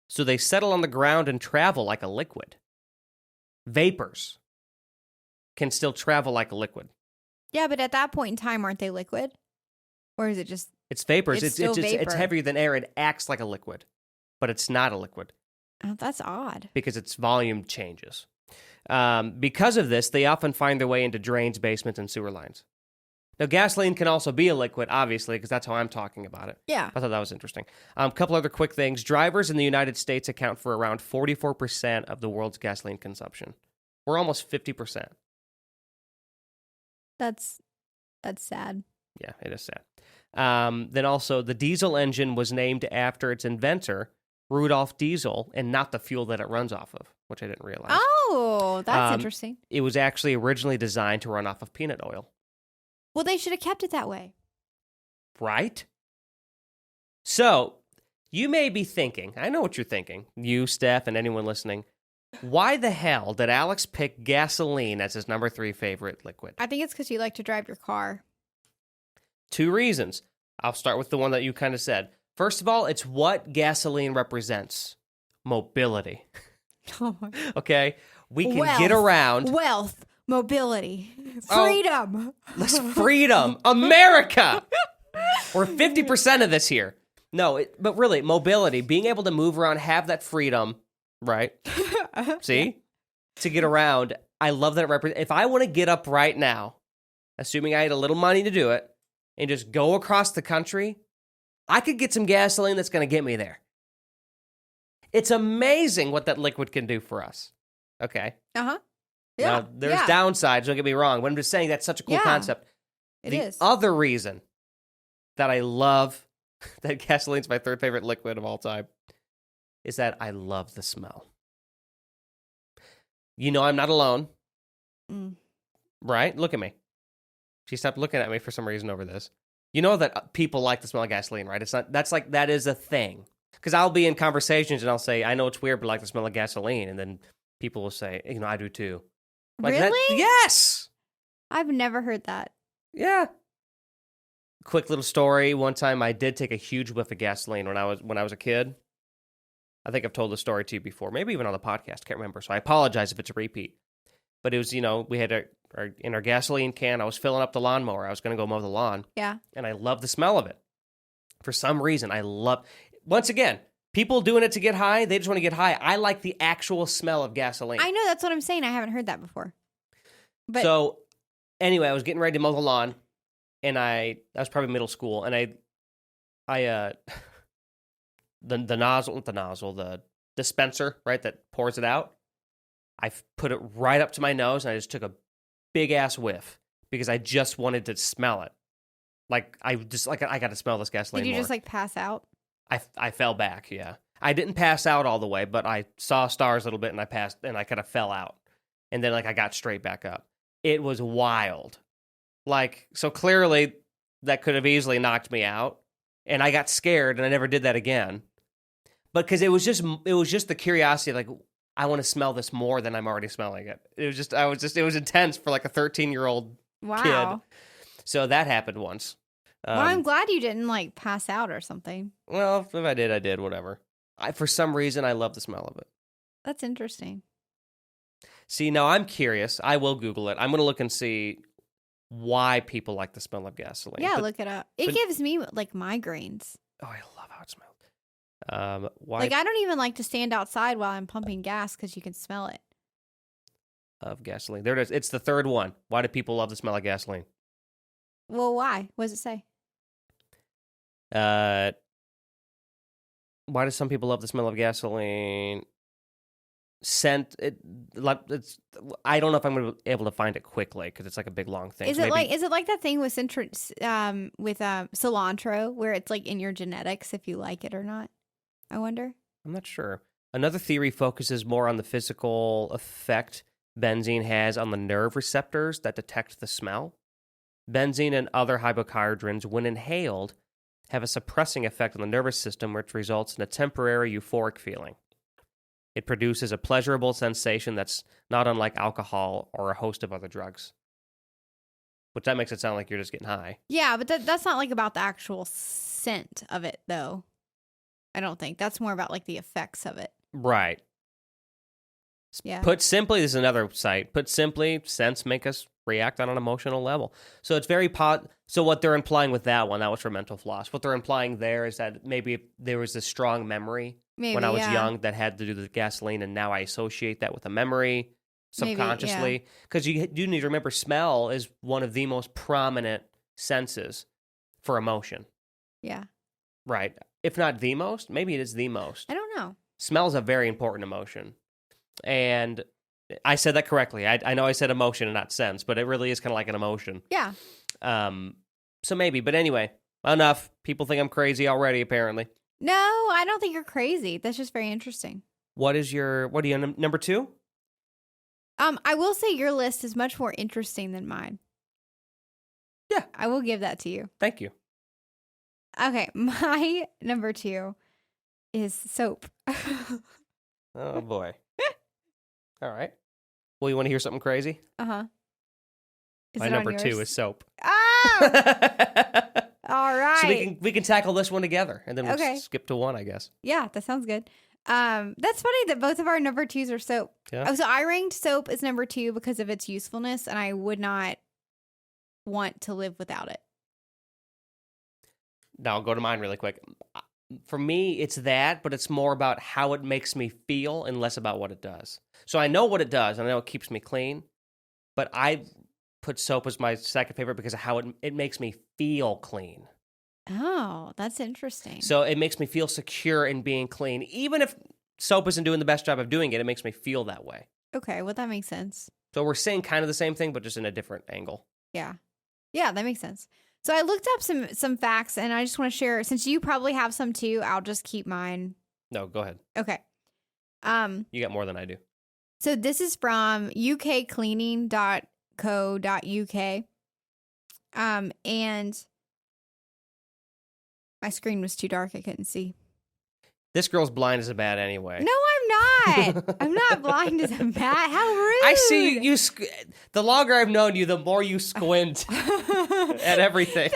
S1: so they settle on the ground and travel like a liquid. Vapors can still travel like a liquid.
S2: Yeah, but at that point in time, aren't they liquid? Or is it just
S1: It's vapors.
S2: It's still
S1: It's
S2: vapor.
S1: heavier than air. It acts like a liquid, but it's not a liquid.
S2: oh, that's odd.
S1: Because its volume changes. Because of this, they often find their way into drains, basements, and sewer lines. Now, gasoline can also be a liquid, obviously, because that's how I'm talking about it.
S2: Yeah.
S1: I thought that was interesting. A couple other quick things. Drivers in the United States account for around 44% of the world's gasoline consumption. We're almost 50%.
S2: That's sad.
S1: Yeah, it is sad. Then also, the diesel engine was named after its inventor, Rudolf Diesel, and not the fuel that it runs off of, which I didn't realize.
S2: Oh, that's
S1: Um,
S2: interesting.
S1: It was actually originally designed to run off of peanut oil.
S2: Well, they should have kept it that way.
S1: Right? So, you may be thinking, I know what you're thinking, you, Steph, and anyone listening, why the hell did Alex pick gasoline as his number 3 favorite liquid?
S2: I think it's because you like to drive your car.
S1: 2 reasons. I'll start with the one that you kind of said. First of all, it's what gasoline represents. Mobility. Okay? We can get around.
S2: Wealth, mobility,
S1: Oh.
S2: freedom.
S1: Let's freedom. America. We're 50% of this here. No, but really, mobility, being able to move around, have that freedom, right? See? To get around. I love that it represents. If I want to get up right now, assuming I had a little money to do it, and just go across the country, I could get some gasoline that's going to get me there. It's amazing what that liquid can do for us. Okay?
S2: Uh-huh. Yeah.
S1: Now, there's downsides, don't get me wrong, but I'm just saying that's such a cool
S2: Yeah,
S1: concept.
S2: It
S1: The
S2: is.
S1: other reason that I love that gasoline's my 3rd favorite liquid of all time is that I love the smell. You know I'm not alone,
S2: Mm.
S1: right? Look at me. She stopped looking at me for some reason over this. You know that people like the smell of gasoline, right? It's not. That is a thing. Because I'll be in conversations and I'll say, I know it's weird, but I like the smell of gasoline, and then people will say, I do too. Like that-
S2: Really?
S1: yes.
S2: I've never heard that.
S1: Yeah. Quick little story. One time I did take a huge whiff of gasoline when I was a kid. I think I've told the story to you before, maybe even on the podcast. Can't remember. So I apologize if it's a repeat. But it was, we had in our gasoline can. I was filling up the lawnmower. I was going to go mow the lawn.
S2: Yeah.
S1: And I love the smell of it. For some reason, once again, people doing it to get high. They just want to get high. I like the actual smell of gasoline.
S2: I know, that's what I'm saying. I haven't heard that before. But
S1: So Anyway, I was getting ready to mow the lawn, and I was probably middle school, and the dispenser, right, that pours it out. I put it right up to my nose, and I just took a big ass whiff because I just wanted to smell it. Like I got to smell this gasoline.
S2: Did you
S1: more.
S2: just like pass out?
S1: I fell back. Yeah, I didn't pass out all the way, but I saw stars a little bit, and I passed, and I kind of fell out, and then like I got straight back up. It was wild. Like, so clearly that could have easily knocked me out, and I got scared, and I never did that again. But because it was just the curiosity, like I want to smell this more than I'm already smelling it. It was intense for like a 13-year-old
S2: Wow.
S1: kid. So that happened once.
S2: Well, I'm glad you didn't like pass out or something.
S1: Well, if I did, I did. Whatever. For some reason, I love the smell of it.
S2: That's interesting.
S1: See, now I'm curious. I will Google it. I'm going to look and see why people like the smell of gasoline.
S2: Yeah, look it up. It gives me like migraines.
S1: Oh, I love how it smells. Why?
S2: Like I don't even like to stand outside while I'm pumping gas because you can smell it.
S1: Of gasoline. There it is. It's the third one. Why do people love the smell of gasoline?
S2: Well, why? What does it say?
S1: Why do some people love the smell of gasoline? Scent. I don't know if I'm going to be able to find it quickly because it's like a big long thing.
S2: Is it like that thing with cilantro where it's like in your genetics if you like it or not? I wonder.
S1: I'm not sure. Another theory focuses more on the physical effect benzene has on the nerve receptors that detect the smell. Benzene and other hypochondrians, when inhaled, have a suppressing effect on the nervous system, which results in a temporary euphoric feeling. It produces a pleasurable sensation that's not unlike alcohol or a host of other drugs. Which that makes it sound like you're just getting high.
S2: Yeah, but that's not like about the actual scent of it, though. I don't think. That's more about like the effects of it.
S1: Right.
S2: Yeah.
S1: Put simply, this is another site. Put simply, scents make us react on an emotional level. So it's very So what they're implying with that one, that was for mental floss. What they're implying there is that maybe there was a strong memory when I was young that had to do with the gasoline, and now I associate that with a memory subconsciously. Because you do need to remember, smell is one of the most prominent senses for emotion.
S2: Yeah.
S1: Right. If not the most, maybe it is the most.
S2: I don't know.
S1: Smell is a very important emotion. And I said that correctly. I know I said emotion and not sense, but it really is kind of like an emotion.
S2: Yeah.
S1: So maybe. But anyway, enough. People think I'm crazy already, apparently.
S2: No, I don't think you're crazy. That's just very interesting.
S1: What are you number 2?
S2: I will say your list is much more interesting than mine.
S1: Yeah.
S2: I will give that to you.
S1: Thank you.
S2: Okay, my number 2 is soap.
S1: Oh, boy. All right. Well, you want to hear something crazy?
S2: Uh-huh.
S1: My number 2 is soap.
S2: Oh! All right.
S1: So we can tackle this one together, and then we'll skip to 1, I guess.
S2: Yeah, that sounds good. That's funny that both of our number 2s are soap.
S1: Yeah.
S2: Oh, so I ranked soap as number 2 because of its usefulness, and I would not want to live without it.
S1: Now I'll go to mine really quick. For me, it's that, but it's more about how it makes me feel and less about what it does. So I know what it does, and I know it keeps me clean, but I put soap as my second favorite because of how it makes me feel clean.
S2: Oh, that's interesting.
S1: So it makes me feel secure in being clean. Even if soap isn't doing the best job of doing it, it makes me feel that way.
S2: Okay, well, that makes sense.
S1: So we're saying kind of the same thing, but just in a different angle.
S2: Yeah. Yeah, that makes sense. So I looked up some facts, and I just want to share, since you probably have some too, I'll just keep mine.
S1: No, go ahead.
S2: Okay.
S1: You got more than I do.
S2: So this is from ukcleaning.co.uk. And my screen was too dark. I couldn't see.
S1: This girl's blind as a bat anyway.
S2: No, I'm not. I'm not blind as a bat. How rude.
S1: I see you. The longer I've known you, the more you squint at everything.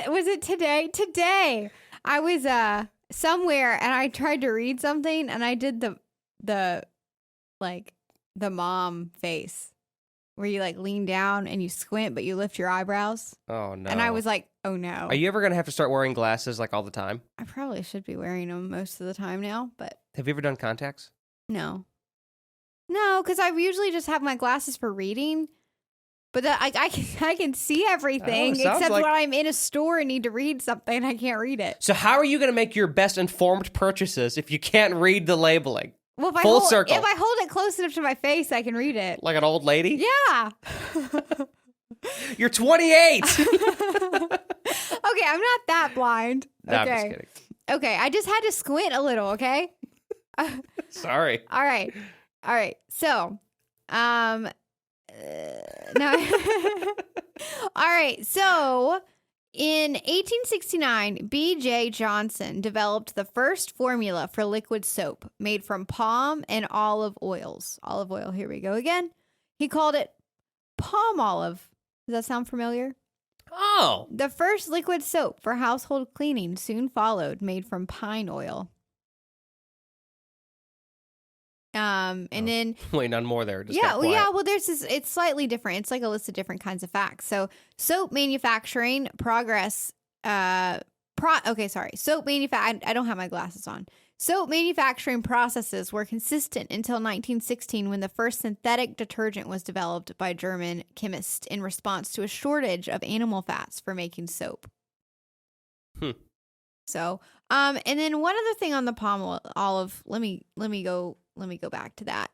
S2: Was it today? Today, I was somewhere and I tried to read something and I did the mom face where you like lean down and you squint but you lift your eyebrows.
S1: Oh no.
S2: And I was like, oh no.
S1: Are you ever going to have to start wearing glasses like all the time?
S2: I probably should be wearing them most of the time now, but
S1: Have you ever done contacts?
S2: no, because I usually just have my glasses for reading, But I can see everything
S1: sounds
S2: except
S1: like-
S2: when I'm in a store and need to read something, I can't read it.
S1: So how are you going to make your best informed purchases if you can't read the labeling?
S2: Well, if
S1: Full circle.
S2: If I hold it close enough to my face, I can read it.
S1: Like an old lady?
S2: Yeah.
S1: You're 28.
S2: Okay, I'm not that blind.
S1: No,
S2: Okay.
S1: I'm just kidding.
S2: Okay, I just had to squint a little, okay?
S1: Sorry.
S2: All right. So, no. All right. So, in 1869, B.J. Johnson developed the first formula for liquid soap made from palm and olive oils. Olive oil, here we go again. He called it palm olive. Does that sound familiar?
S1: Oh.
S2: The first liquid soap for household cleaning soon followed, made from pine oil. And then
S1: Waiting on more there. Just
S2: yeah,
S1: got
S2: well,
S1: quiet.
S2: well, there's this. It's slightly different. It's like a list of different kinds of facts. So, soap manufacturing progress. Okay, sorry. Soap I don't have my glasses on. Soap manufacturing processes were consistent until 1916, when the first synthetic detergent was developed by German chemists in response to a shortage of animal fats for making soap. So, and then one other thing on the palm olive. Let me go back to that.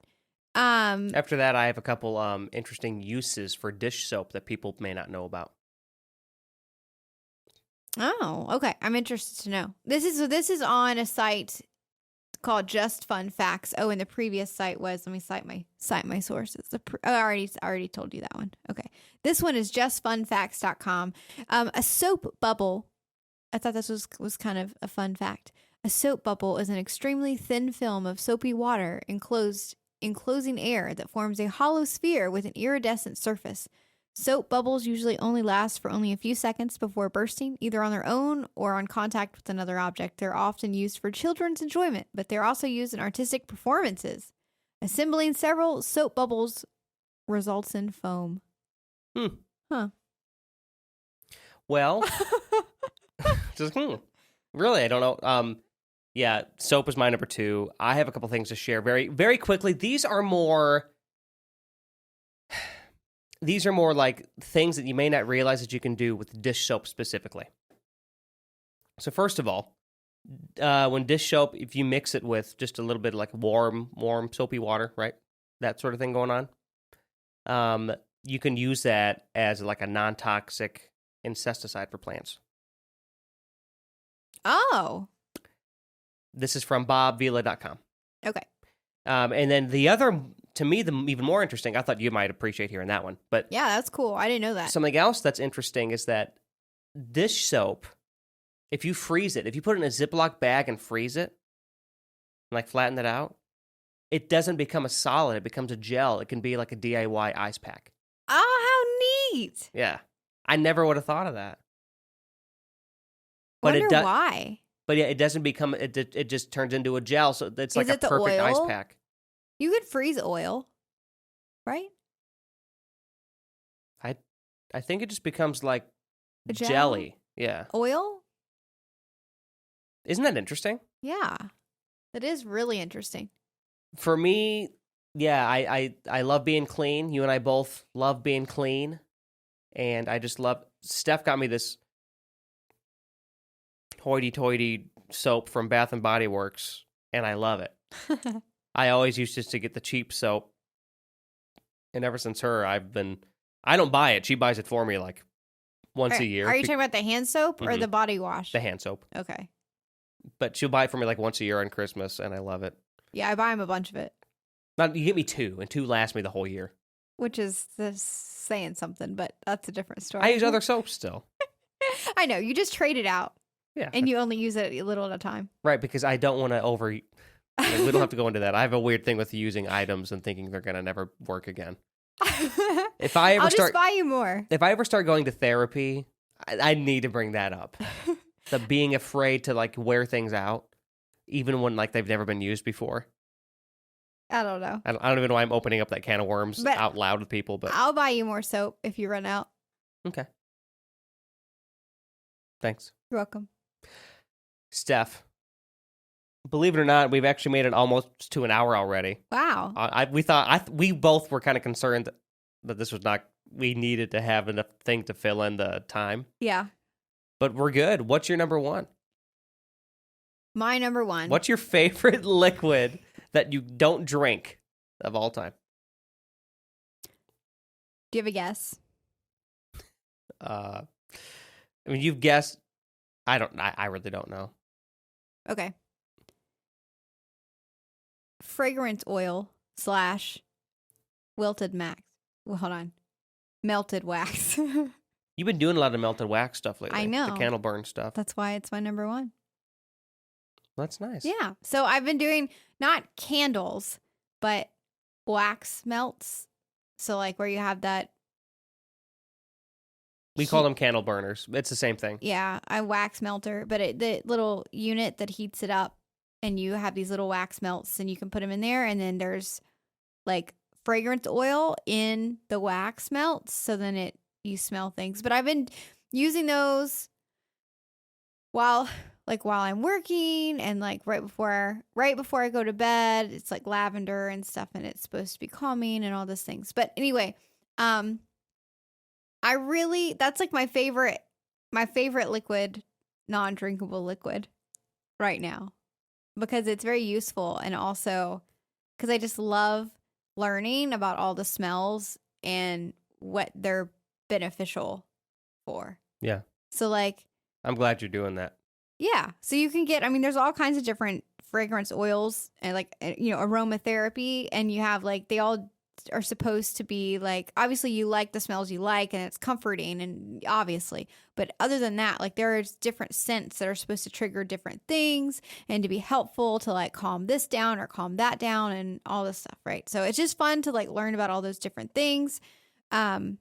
S1: After that, I have a couple interesting uses for dish soap that people may not know about.
S2: Oh, okay. I'm interested to know. This is on a site called Just Fun Facts. Oh, and the previous site was, let me cite my sources. I already told you that one. Okay. This one is justfunfacts.com. A soap bubble. I thought this was kind of a fun fact. A soap bubble is an extremely thin film of soapy water enclosing air that forms a hollow sphere with an iridescent surface. Soap bubbles usually only last for only a few seconds before bursting, either on their own or on contact with another object. They're often used for children's enjoyment, but they're also used in artistic performances. Assembling several soap bubbles results in foam. Huh.
S1: Well, just really, I don't know. Yeah, soap is my number 2. I have a couple things to share very, very quickly. These are more like things that you may not realize that you can do with dish soap specifically. So first of all, when dish soap, if you mix it with just a little bit of like warm soapy water, right? That sort of thing going on. You can use that as like a non-toxic insecticide for plants.
S2: Oh.
S1: This is from bobvila.com.
S2: Okay.
S1: And then the other, to me, the even more interesting, I thought you might appreciate hearing that one. But
S2: Yeah, that's cool. I didn't know that.
S1: something else that's interesting is that dish soap, if you freeze it, if you put it in a Ziploc bag and freeze it, like flatten it out, it doesn't become a solid. It becomes a gel. It can be like a DIY ice pack.
S2: Oh, how neat.
S1: Yeah. I never would have thought of that. But
S2: Wonder why.
S1: But yeah, it doesn't become, it just turns into a gel. So it's like
S2: Is
S1: a
S2: it the
S1: perfect ice
S2: oil?
S1: pack.
S2: You could freeze oil, right?
S1: I think it just becomes like
S2: A gel?
S1: jelly. Yeah.
S2: Oil?
S1: Isn't that interesting?
S2: Yeah. That is really interesting.
S1: For me, yeah, I love being clean. You and I both love being clean. And I just love, Steph got me this hoity-toity soap from Bath and Body Works, and I love it. I always used just to get the cheap soap. And ever since her, I don't buy it. She buys it for me like once a year.
S2: Are you talking about the hand soap or
S1: Mhm.
S2: the body wash?
S1: The hand soap.
S2: Okay.
S1: But she'll buy it for me like once a year on Christmas, and I love it.
S2: Yeah, I buy him a bunch of it,
S1: Not, you get me 2, and 2 last me the whole year.
S2: which is saying something, but that's a different story.
S1: I use other soaps still.
S2: I know. You just trade it out,
S1: Yeah.
S2: and you only use it a little at a time.
S1: Right, because I don't want to overeat. Like, we don't have to go into that. I have a weird thing with using items and thinking they're going to never work again. If I ever
S2: I'll
S1: start,
S2: just buy you more.
S1: if I ever start going to therapy, I need to bring that up. The being afraid to like wear things out, even when like they've never been used before.
S2: I don't know.
S1: I don't even know why I'm opening up that can of worms
S2: But
S1: out loud with people. But
S2: I'll buy you more soap if you run out.
S1: okay, thanks,
S2: You're welcome.
S1: Steph. Believe it or not, we've actually made it almost to an hour already.
S2: Wow.
S1: We both were kind of concerned that this was not we needed to have enough thing to fill in the time.
S2: Yeah.
S1: But we're good. What's your number one?
S2: My number one.
S1: What's your favorite liquid that you don't drink of all time?
S2: Do you have a guess?
S1: I mean, you've guessed. I really don't know.
S2: Okay. Fragrance oil / wilted max. Well, hold on. Melted wax.
S1: You've been doing a lot of melted wax stuff lately.
S2: I know.
S1: The candle burn stuff.
S2: That's why it's my number one.
S1: That's nice.
S2: Yeah. So I've been doing not candles, but wax melts. So like where you have that.
S1: We call them candle burners. It's the same thing.
S2: Yeah, a wax melter, but the little unit that heats it up, and you have these little wax melts, and you can put them in there, and then there's like fragrance oil in the wax melts, so then you smell things. But I've been using those while I'm working, and like right before I go to bed. It's like lavender and stuff, and it's supposed to be calming and all those things. But anyway, that's like my favorite liquid, non-drinkable liquid right now, because it's very useful, and also because I just love learning about all the smells and what they're beneficial for.
S1: Yeah.
S2: So like,
S1: I'm glad you're doing that.
S2: yeah. So you can get, I mean, there's all kinds of different fragrance oils and like, aromatherapy, and you have like, they all are supposed to be like, obviously you like the smells you like and it's comforting, and obviously, but other than that, like there's different scents that are supposed to trigger different things and to be helpful to like calm this down or calm that down and all this stuff, right? So it's just fun to like learn about all those different things. And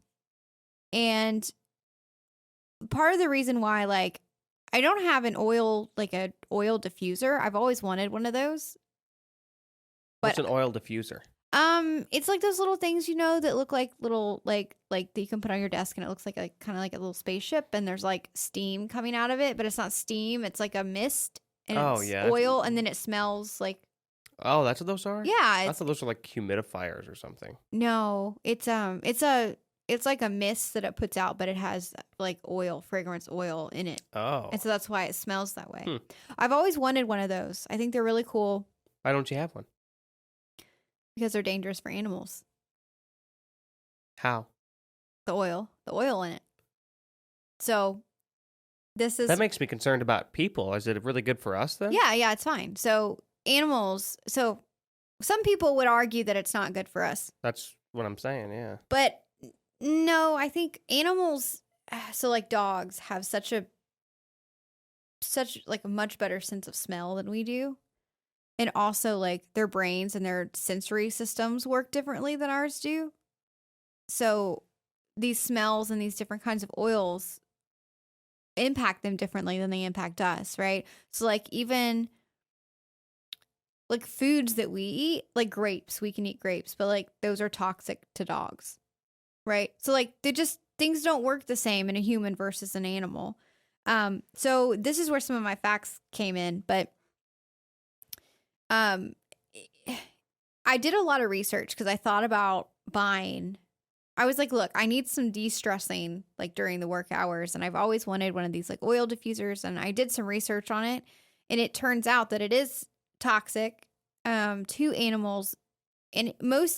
S2: part of the reason why like I don't have an oil diffuser, I've always wanted one of those.
S1: What's an oil diffuser?
S2: It's like those little things, that look like little, like that you can put on your desk, and it looks like kind of like a little spaceship, and there's like steam coming out of it, but it's not steam. It's like a mist, and it's oil, and then it smells like.
S1: Oh, that's what those are?
S2: Yeah.
S1: I thought those were like humidifiers or something.
S2: No, it's like a mist that it puts out, but it has like fragrance oil in it.
S1: Oh.
S2: And so that's why it smells that way. I've always wanted one of those. I think they're really cool.
S1: Why don't you have one?
S2: Because they're dangerous for animals.
S1: How?
S2: The oil in it. So
S1: that makes me concerned about people. Is it really good for us then?
S2: Yeah, it's fine. So animals, so some people would argue that it's not good for us.
S1: That's what I'm saying, yeah.
S2: But no, I think animals, so like dogs have such like a much better sense of smell than we do. And also, like, their brains and their sensory systems work differently than ours do. So these smells and these different kinds of oils impact them differently than they impact us, right? So, like, even, like, foods that we eat, like grapes, we can eat grapes, but, like, those are toxic to dogs, right? So, like, things don't work the same in a human versus an animal. So this is where some of my facts came in, but I did a lot of research because I thought about buying. I was like, look, I need some de-stressing like during the work hours, and I've always wanted one of these like oil diffusers, and I did some research on it, and it turns out that it is toxic to animals. And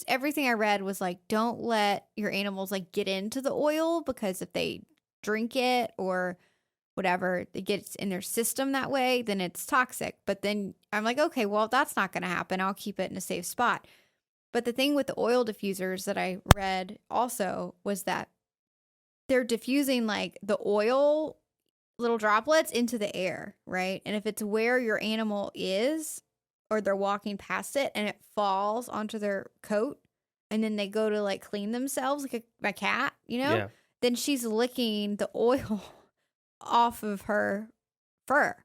S2: everything I read was like, don't let your animals like get into the oil, because if they drink it or whatever, it gets in their system that way, then it's toxic. But then I'm like, okay, well, that's not going to happen. I'll keep it in a safe spot. But the thing with the oil diffusers that I read also was that they're diffusing like the oil little droplets into the air, right? And if it's where your animal is, or they're walking past it and it falls onto their coat, and then they go to like clean themselves like a cat,
S1: Yeah.
S2: then she's licking the oil off of her fur.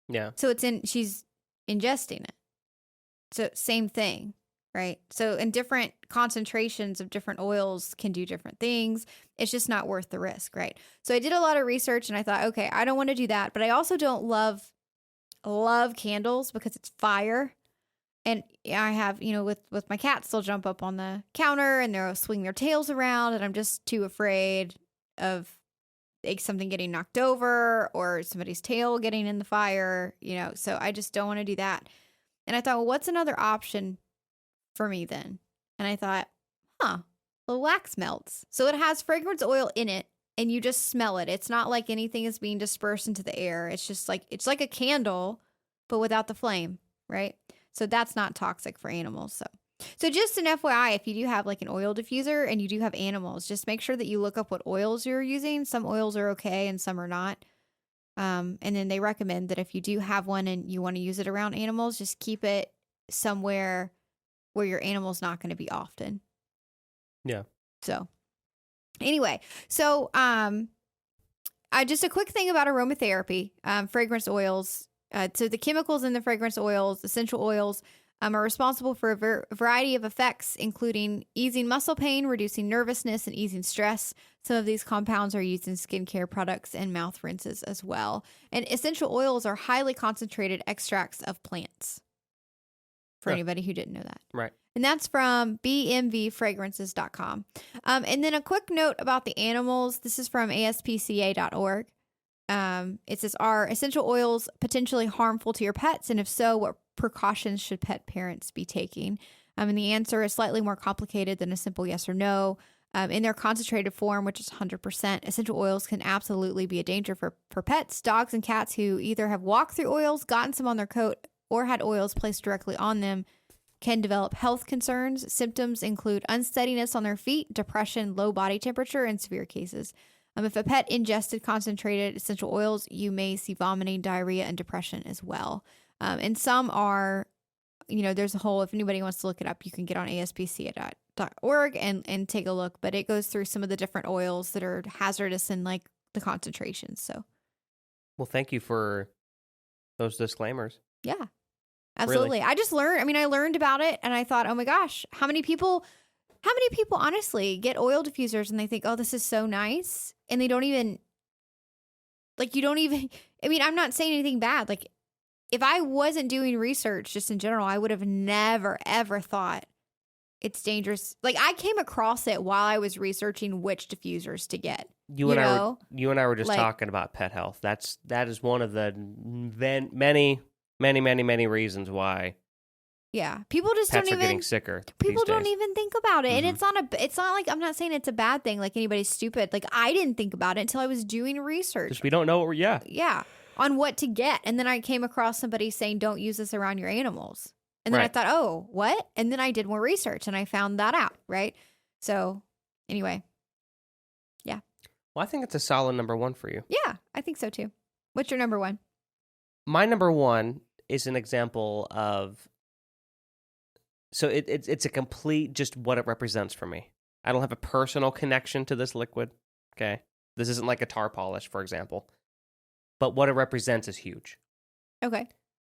S1: Yeah.
S2: So she's ingesting it. So same thing, right? So in different concentrations of different oils can do different things. It's just not worth the risk, right? So I did a lot of research, and I thought, okay, I don't want to do that, but I also don't love candles because it's fire. And I have, with my cats, they'll jump up on the counter and they'll swing their tails around, and I'm just too afraid of something getting knocked over or somebody's tail getting in the fire, so I just don't want to do that. And I thought, well, what's another option for me then? And I thought, the wax melts. So it has fragrance oil in it, and you just smell it. It's not like anything is being dispersed into the air. It's just it's like a candle, but without the flame, right? So that's not toxic for animals. So just an FYI, if you do have like an oil diffuser and you do have animals, just make sure that you look up what oils you're using. Some oils are okay and some are not. And then they recommend that if you do have one and you want to use it around animals, just keep it somewhere where your animal's not going to be often.
S1: Yeah.
S2: So anyway, so just a quick thing about aromatherapy, fragrance oils. So the chemicals in the fragrance oils, essential oils, are responsible for a variety of effects, including easing muscle pain, reducing nervousness, and easing stress. Some of these compounds are used in skincare products and mouth rinses as well. And essential oils are highly concentrated extracts of plants, for anybody who didn't know that.
S1: Right.
S2: And that's from bmvfragrances.com. And then a quick note about the animals. This is from aspca.org. It says, are essential oils potentially harmful to your pets? And if so, what precautions should pet parents be taking? And the answer is slightly more complicated than a simple yes or no. In their concentrated form, which is 100%, essential oils can absolutely be a danger for pets, dogs, and cats who either have walked through oils, gotten some on their coat, or had oils placed directly on them. Can develop health concerns. Symptoms include unsteadiness on their feet, depression, low body temperature, and severe cases. If a pet ingested concentrated essential oils, you may see vomiting, diarrhea, and depression as well. And some are, there's a whole, if anybody wants to look it up, you can get on aspca.org and take a look. But it goes through some of the different oils that are hazardous and like the concentrations. So,
S1: well, thank you for those disclaimers.
S2: Yeah, absolutely. Really? I just learned, I learned about it and I thought, oh my gosh, how many people honestly get oil diffusers and they think, oh, this is so nice. And they don't even, I'm not saying anything bad. Like, if I wasn't doing research just in general, I would have never, ever thought it's dangerous. Like, I came across it while I was researching which diffusers to get. You and
S1: I were just talking about pet health. That is one of the many, many, many, many reasons why.
S2: Yeah, people just
S1: pets
S2: don't even.
S1: Are getting sicker.
S2: People don't even think about it, and it's not like, I'm not saying it's a bad thing. Like anybody's stupid. Like, I didn't think about it until I was doing research.
S1: Just we don't know what we're
S2: on what to get, and then I came across somebody saying don't use this around your animals, and then I thought, oh, what? And then I did more research and I found that out. Right. So anyway, yeah.
S1: Well, I think it's a solid number one for you.
S2: Yeah, I think so too. What's your number one?
S1: My number one is an example of. So it's a complete just what it represents for me. I don't have a personal connection to this liquid, okay? This isn't like a tar polish, for example. But what it represents is huge.
S2: Okay.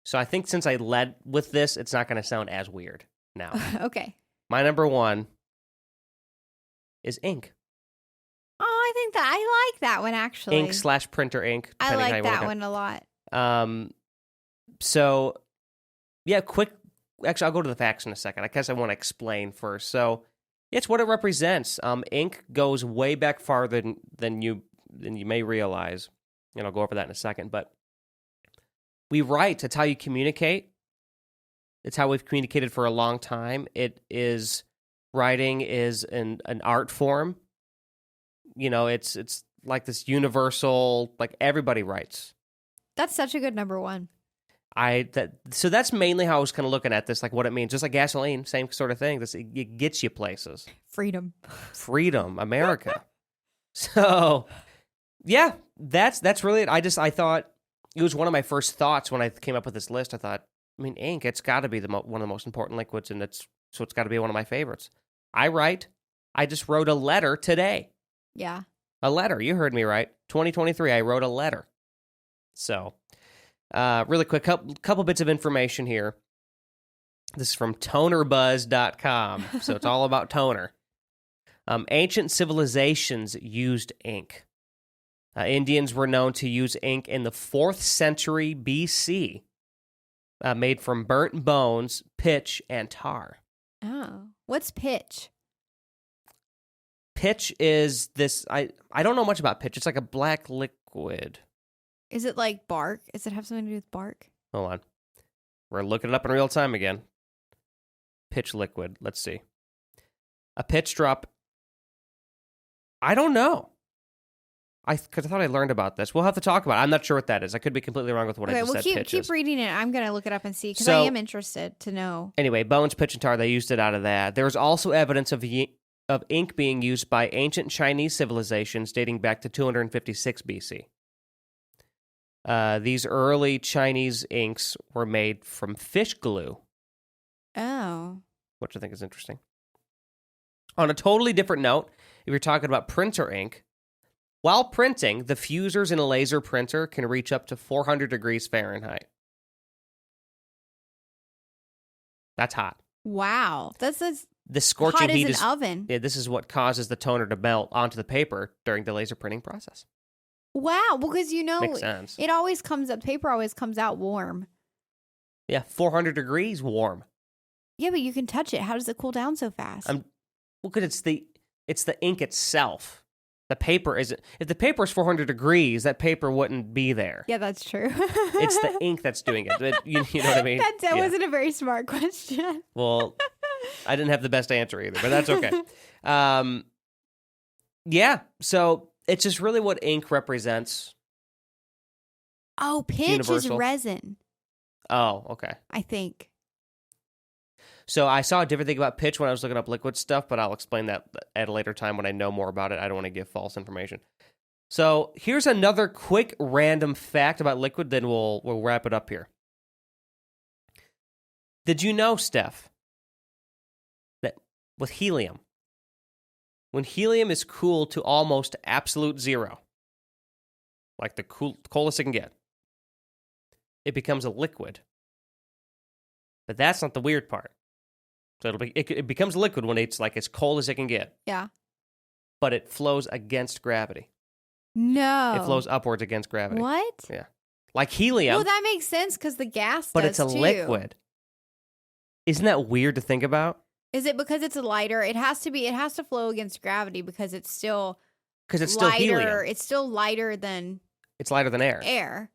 S1: So I think since I led with this, it's not going to sound as weird now.
S2: Okay.
S1: My number one is ink.
S2: Oh, I think that I like that one, actually.
S1: Ink/printer ink.
S2: I like that one a lot.
S1: So, yeah, quick. Actually, I'll go to the facts in a second. I guess I want to explain first. So, it's what it represents. Ink goes way back farther than you may realize, and I'll go over that in a second. But we write. It's how you communicate. It's how we've communicated for a long time. Writing is an art form. It's like this universal. Like everybody writes.
S2: That's such a good number one.
S1: So that's mainly how I was kind of looking at this, like what it means. Just like gasoline, same sort of thing. It gets you places.
S2: Freedom,
S1: America. So, yeah, that's really it. I thought it was one of my first thoughts when I came up with this list. I thought, ink, it's got to be one of the most important liquids, and it's got to be one of my favorites. I just wrote a letter today.
S2: Yeah.
S1: A letter. You heard me right. 2023, I wrote a letter. So... really quick, couple bits of information here. This is from tonerbuzz.com, so it's all about toner. Ancient civilizations used ink. Indians were known to use ink in the 4th century BC. made from burnt bones, pitch, and tar.
S2: Oh. What's pitch?
S1: Pitch is this, I don't know much about pitch. It's like a black liquid.
S2: Is it like bark? Does it have something to do with bark?
S1: Hold on. We're looking it up in real time again. Pitch liquid. Let's see. A pitch drop. I don't know. Because I thought I learned about this. We'll have to talk about it. I'm not sure what that is. I could be completely wrong with what I just said.
S2: Okay, keep reading it. I'm going to look it up and see because I am interested to know.
S1: Anyway, bones, pitch, and tar, they used it out of that. There was also evidence of ink being used by ancient Chinese civilizations dating back to 256 BC. These early Chinese inks were made from fish glue.
S2: Oh.
S1: Which I think is interesting. On a totally different note, if you're talking about printer ink, while printing, the fusers in a laser printer can reach up to 400 degrees Fahrenheit. That's hot.
S2: Wow. That's as
S1: the scorching
S2: hot
S1: heat
S2: as an oven.
S1: Yeah, this is what causes the toner to melt onto the paper during the laser printing process.
S2: Wow, because
S1: Makes sense.
S2: It always comes up, paper always comes out warm.
S1: Yeah, 400 degrees warm.
S2: Yeah, but you can touch it. How does it cool down so fast?
S1: Well, because it's the ink itself. The paper isn't. If the paper is 400 degrees, that paper wouldn't be there.
S2: Yeah, that's true.
S1: It's the ink that's doing it. You know what I mean?
S2: That wasn't a very smart question.
S1: Well, I didn't have the best answer either, but that's okay. Yeah, so it's just really what ink represents.
S2: Oh, pitch is resin.
S1: Oh, okay.
S2: I think.
S1: So I saw a different thing about pitch when I was looking up liquid stuff, but I'll explain that at a later time when I know more about it. I don't want to give false information. So here's another quick random fact about liquid, then we'll wrap it up here. Did you know, Steph, that with helium, when helium is cooled to almost absolute zero, like the coldest it can get, it becomes a liquid. But that's not the weird part. So it becomes liquid when it's like as cold as it can get.
S2: Yeah.
S1: But it flows against gravity.
S2: No.
S1: It flows upwards against gravity.
S2: What?
S1: Yeah. Like helium.
S2: Well, that makes sense because the gas
S1: but
S2: does
S1: it's a
S2: too.
S1: liquid. Isn't that weird to think about?
S2: Is it because it's lighter? It has to flow against gravity because it's still
S1: it's still helium.
S2: It's still lighter than
S1: It's lighter than air.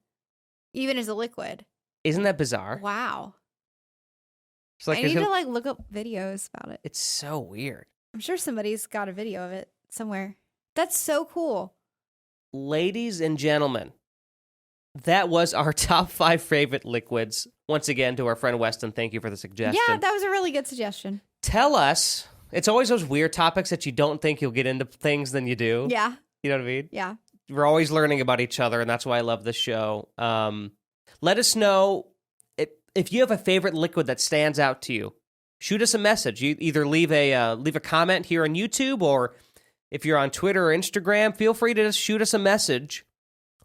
S2: Even as a liquid.
S1: Isn't that bizarre?
S2: Wow.
S1: Like,
S2: I need to look up videos about it.
S1: It's so weird.
S2: I'm sure somebody's got a video of it somewhere. That's so cool.
S1: Ladies and gentlemen, that was our top 5 favorite liquids. Once again, to our friend Weston, thank you for the suggestion.
S2: Yeah, that was a really good suggestion.
S1: Tell us, it's always those weird topics that you don't think you'll get into things than you do.
S2: Yeah.
S1: You know what I mean?
S2: Yeah.
S1: We're always learning about each other, and that's why I love this show. Let us know if you have a favorite liquid that stands out to you. Shoot us a message. You either leave a comment here on YouTube, or if you're on Twitter or Instagram, feel free to just shoot us a message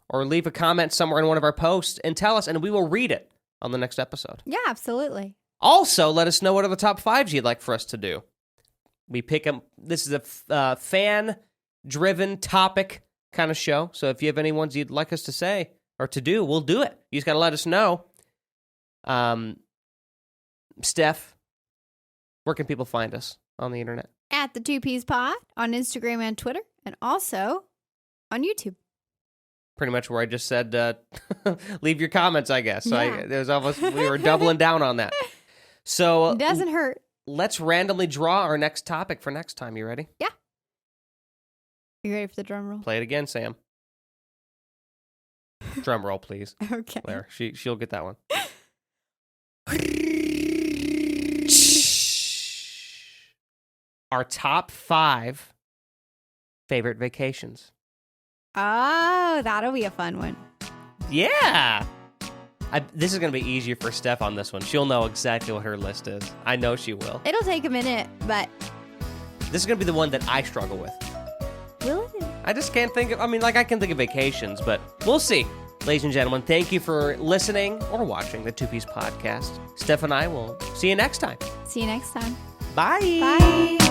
S1: or leave a comment somewhere in one of our posts and tell us, and we will read it on the next episode.
S2: Yeah, absolutely.
S1: Also, let us know what are the top 5s you'd like for us to do. We pick them. This is a fan-driven topic kind of show, so if you have any ones you'd like us to say or to do, we'll do it. You just got to let us know. Steph, where can people find us on the internet?
S2: At the 2Ps Pod on Instagram and Twitter, and also on YouTube.
S1: Pretty much where I just said, leave your comments, I guess. So
S2: Yeah.
S1: we were doubling down on that. So
S2: it doesn't hurt.
S1: Let's randomly draw our next topic for next time. You ready?
S2: Yeah. You ready for the drum roll?
S1: Play it again, Sam. Drum roll, please.
S2: Okay.
S1: There, she'll get that one. Our top 5 favorite vacations.
S2: Oh, that'll be a fun one.
S1: Yeah. This is going to be easier for Steph on this one. She'll know exactly what her list is. I know she will.
S2: It'll take a minute, but...
S1: This is going to be the one that I struggle with.
S2: Will it?
S1: I just can't think of... I can think of vacations, but we'll see. Ladies and gentlemen, thank you for listening or watching the 2Ps Podcast. Steph and I will see you next time.
S2: See you next time.
S1: Bye.
S2: Bye.